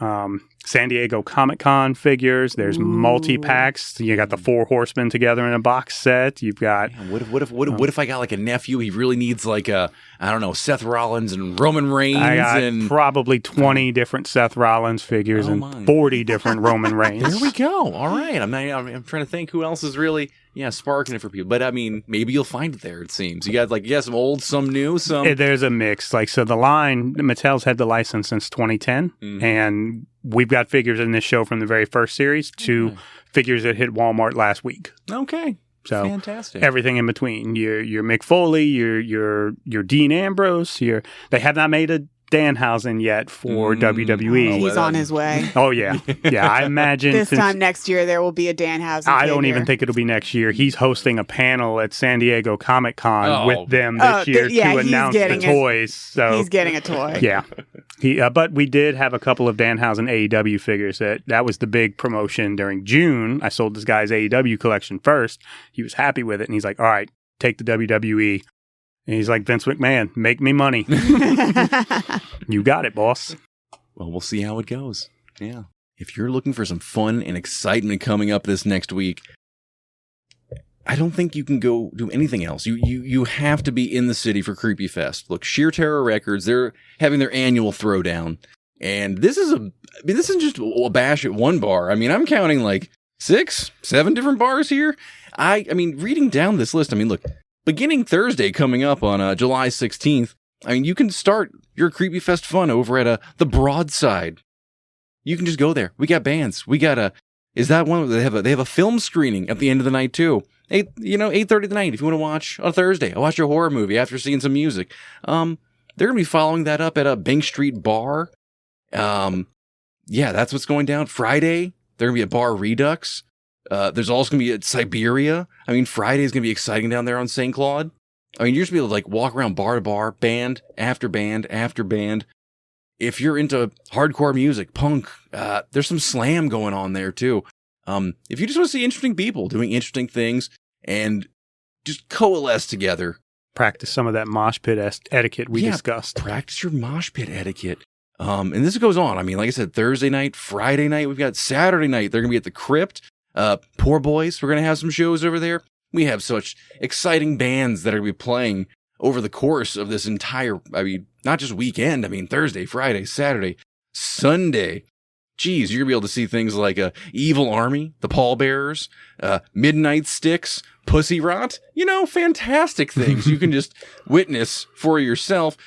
San Diego Comic-Con figures, there's multi-packs. You got the 4 Horsemen together in a box set. You've got... Man, what if I got like a nephew? He really needs like a, I don't know, Seth Rollins and Roman Reigns. I got probably 20 different Seth Rollins figures and 40 different Roman Reigns. There we go. All right. I'm trying to think who else is really... Yeah, sparking it for people. But I mean, maybe you'll find it there, it seems. You got some old, some new, some... There's a mix. Like, so the line, Mattel's had the license since 2010. And we've got figures in this show from the very first series to figures that hit Walmart last week. Okay. So fantastic. Everything in between. Your Mick Foley, your Dean Ambrose, they have not made a Danhausen yet for WWE. He's on his way. Oh, yeah. Yeah, I imagine... this time next year, there will be a Danhausen I don't even think it'll be next year. He's hosting a panel at San Diego Comic-Con with them this year to announce the toys. So he's getting a toy. Yeah. But we did have a couple of Danhausen AEW figures. That was the big promotion during June. I sold this guy's AEW collection first. He was happy with it, and he's like, all right, take the WWE. And he's like, Vince McMahon, make me money. You got it, boss. Well, we'll see how it goes. Yeah. If you're looking for some fun and excitement coming up this next week, I don't think you can go do anything else. You have to be in the city for Creepy Fest. Look, Sheer Terror Records, they're having their annual throwdown. And this isn't just a bash at one bar. I mean, I'm counting like 6, 7 different bars here. I mean, reading down this list, I mean, look, beginning Thursday coming up on July 16th, I mean, you can start your Creepy Fest fun over at the Broadside. You can just go there. We got bands. We got is that one? They have a film screening at the end of the night too. 8:30 at night. If you want to watch on Thursday, watch a horror movie after seeing some music. They're gonna be following that up at a Bank Street bar. Yeah, that's what's going down. Friday, they're gonna be at Bar Redux. There's also gonna be at Siberia. I mean, Friday is gonna be exciting down there on St. Claude. I mean, you're just gonna be able to like walk around bar to bar, band after band after band. If you're into hardcore music, punk, there's some slam going on there too. If you just want to see interesting people doing interesting things and just coalesce together. Practice some of that mosh pit etiquette we discussed. Practice your mosh pit etiquette. And this goes on. I mean, like I said, Thursday night, Friday night, we've got Saturday night. They're going to be at the Crypt. Poor Boys, we're going to have some shows over there. We have such exciting bands that are going to be playing over the course of this entire, I mean, not just weekend. I mean, Thursday, Friday, Saturday, Sunday. Geez, you're going to be able to see things like Evil Army, the Pallbearers, Midnight Sticks, Pussy Rot. Fantastic things you can just witness for yourself.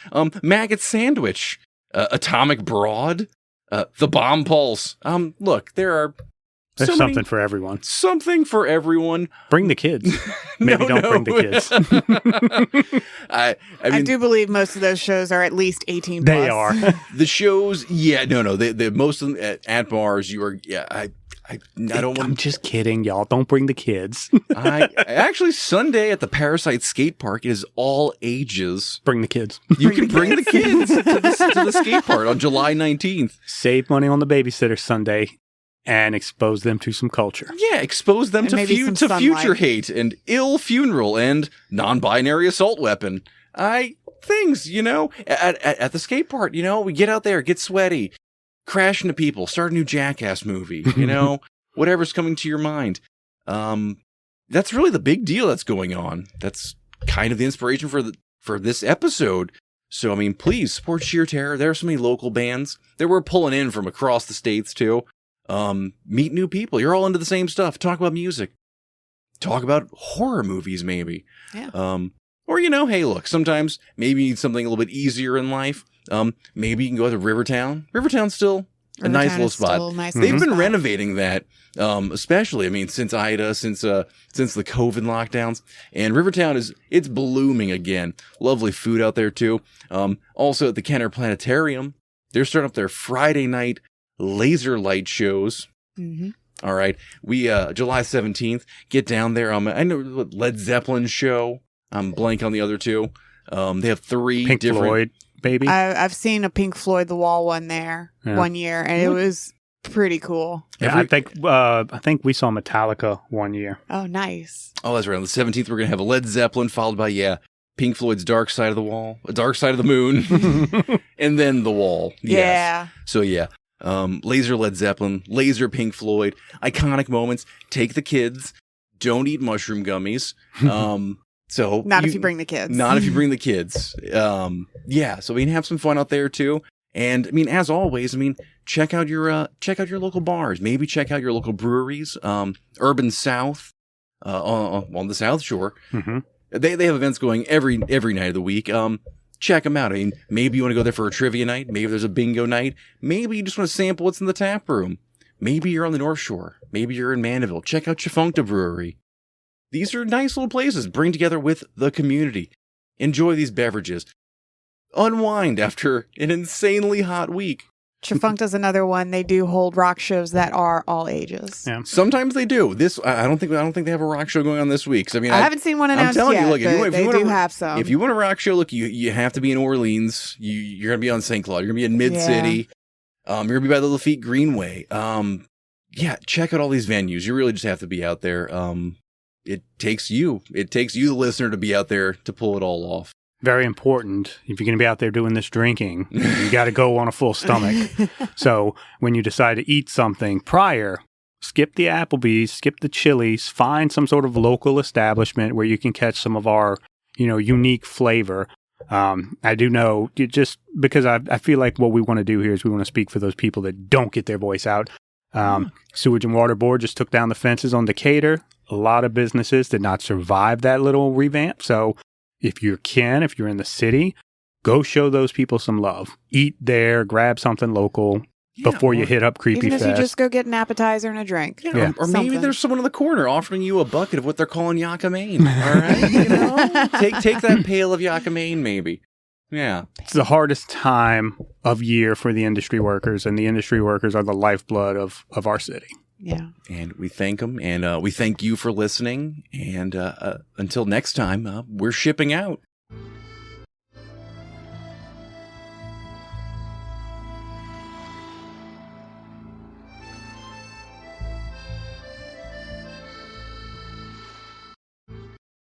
Maggot Sandwich, Atomic Broad, The Bomb Pulse. Look, there's something for everyone. Something for everyone. Bring the kids. Maybe don't bring the kids. I mean, I do believe most of those shows are at least 18 plus. They are. The shows, no. They most of them at bars, you are, I don't want. I'm just kidding, y'all. Don't bring the kids. Actually, Sunday at the Parasite Skate Park is all ages. Bring the kids. You can bring the kids to the skate park on July 19th. Save money on the babysitter Sunday. And expose them to some culture. Yeah, expose them to future hate and ill funeral and non-binary assault weapon. Things, at the skate park, we get out there, get sweaty, crash into people, start a new Jackass movie, whatever's coming to your mind. That's really the big deal that's going on. That's kind of the inspiration for this episode. So, I mean, please support Sheer Terror. There are so many local bands that we're pulling in from across the states too. Meet new people. You're all into the same stuff. Talk about music. Talk about horror movies, maybe. Yeah. Or, hey, look, sometimes maybe you need something a little bit easier in life. Maybe you can go to Rivertown. Rivertown's still a nice little spot. They've been renovating that, especially, I mean, since Ida, since the COVID lockdowns. And Rivertown it's blooming again. Lovely food out there, too. Also at the Kenner Planetarium, they're starting up their Friday night laser light shows. Mm-hmm. All right. We, July 17th, get down there. I know Led Zeppelin show. I'm blank on the other two. They have 3 Pink different. Floyd, baby. I've seen a Pink Floyd The Wall one there one year, and it was pretty cool. Yeah, I think we saw Metallica one year. Oh, nice. Oh, that's right. On the 17th, we're going to have a Led Zeppelin, followed by, Pink Floyd's Dark Side of the Wall, Dark Side of the Moon, and then The Wall. Yes. Yeah. So, laser Led Zeppelin, laser Pink Floyd, iconic moments. Take the kids. Don't eat mushroom gummies. So not if you bring the kids. Not if you bring the kids. So we can have some fun out there too. And I mean, as always, check out your local bars. Maybe check out your local breweries. Urban South, on the South Shore. Mm-hmm. They have events going every night of the week. Check them out. I mean, maybe you want to go there for a trivia night. Maybe there's a bingo night. Maybe you just want to sample what's in the tap room. Maybe you're on the North Shore. Maybe you're in Mandeville. Check out Chifuncta Brewery. These are nice little places. Bring together with the community. Enjoy these beverages. Unwind after an insanely hot week. Chifuncta's another one. They do hold rock shows that are all ages. Yeah. Sometimes they do. I don't think they have a rock show going on this week. 'Cause, I mean, I haven't seen one announced I'm telling yet, you, look, they do have some. If you want a rock show, look, you have to be in Orleans. You're going to be on St. Claude. You're going to be in Mid-City. You're going to be by the Lafitte Greenway. Check out all these venues. You really just have to be out there. It takes you, the listener, to be out there to pull it all off. Very important. If you're going to be out there doing this drinking, you got to go on a full stomach. So when you decide to eat something prior, skip the Applebee's, skip the Chili's, find some sort of local establishment where you can catch some of our, unique flavor. I do know, just because I feel like what we want to do here is we want to speak for those people that don't get their voice out. Sewage and Water Board just took down the fences on Decatur. A lot of businesses did not survive that little revamp. So if you're in the city, go show those people some love. Eat there, grab something local before you hit up Creepy Even Fest. if you just go get an appetizer and a drink. Yeah. Or maybe there's someone in the corner offering you a bucket of what they're calling Yakka Maine. All right? Take that pail of Yakka Maine, maybe. Yeah. It's the hardest time of year for the industry workers, and the industry workers are the lifeblood of our city. Yeah. And we thank them, and we thank you for listening. And until next time, we're shipping out.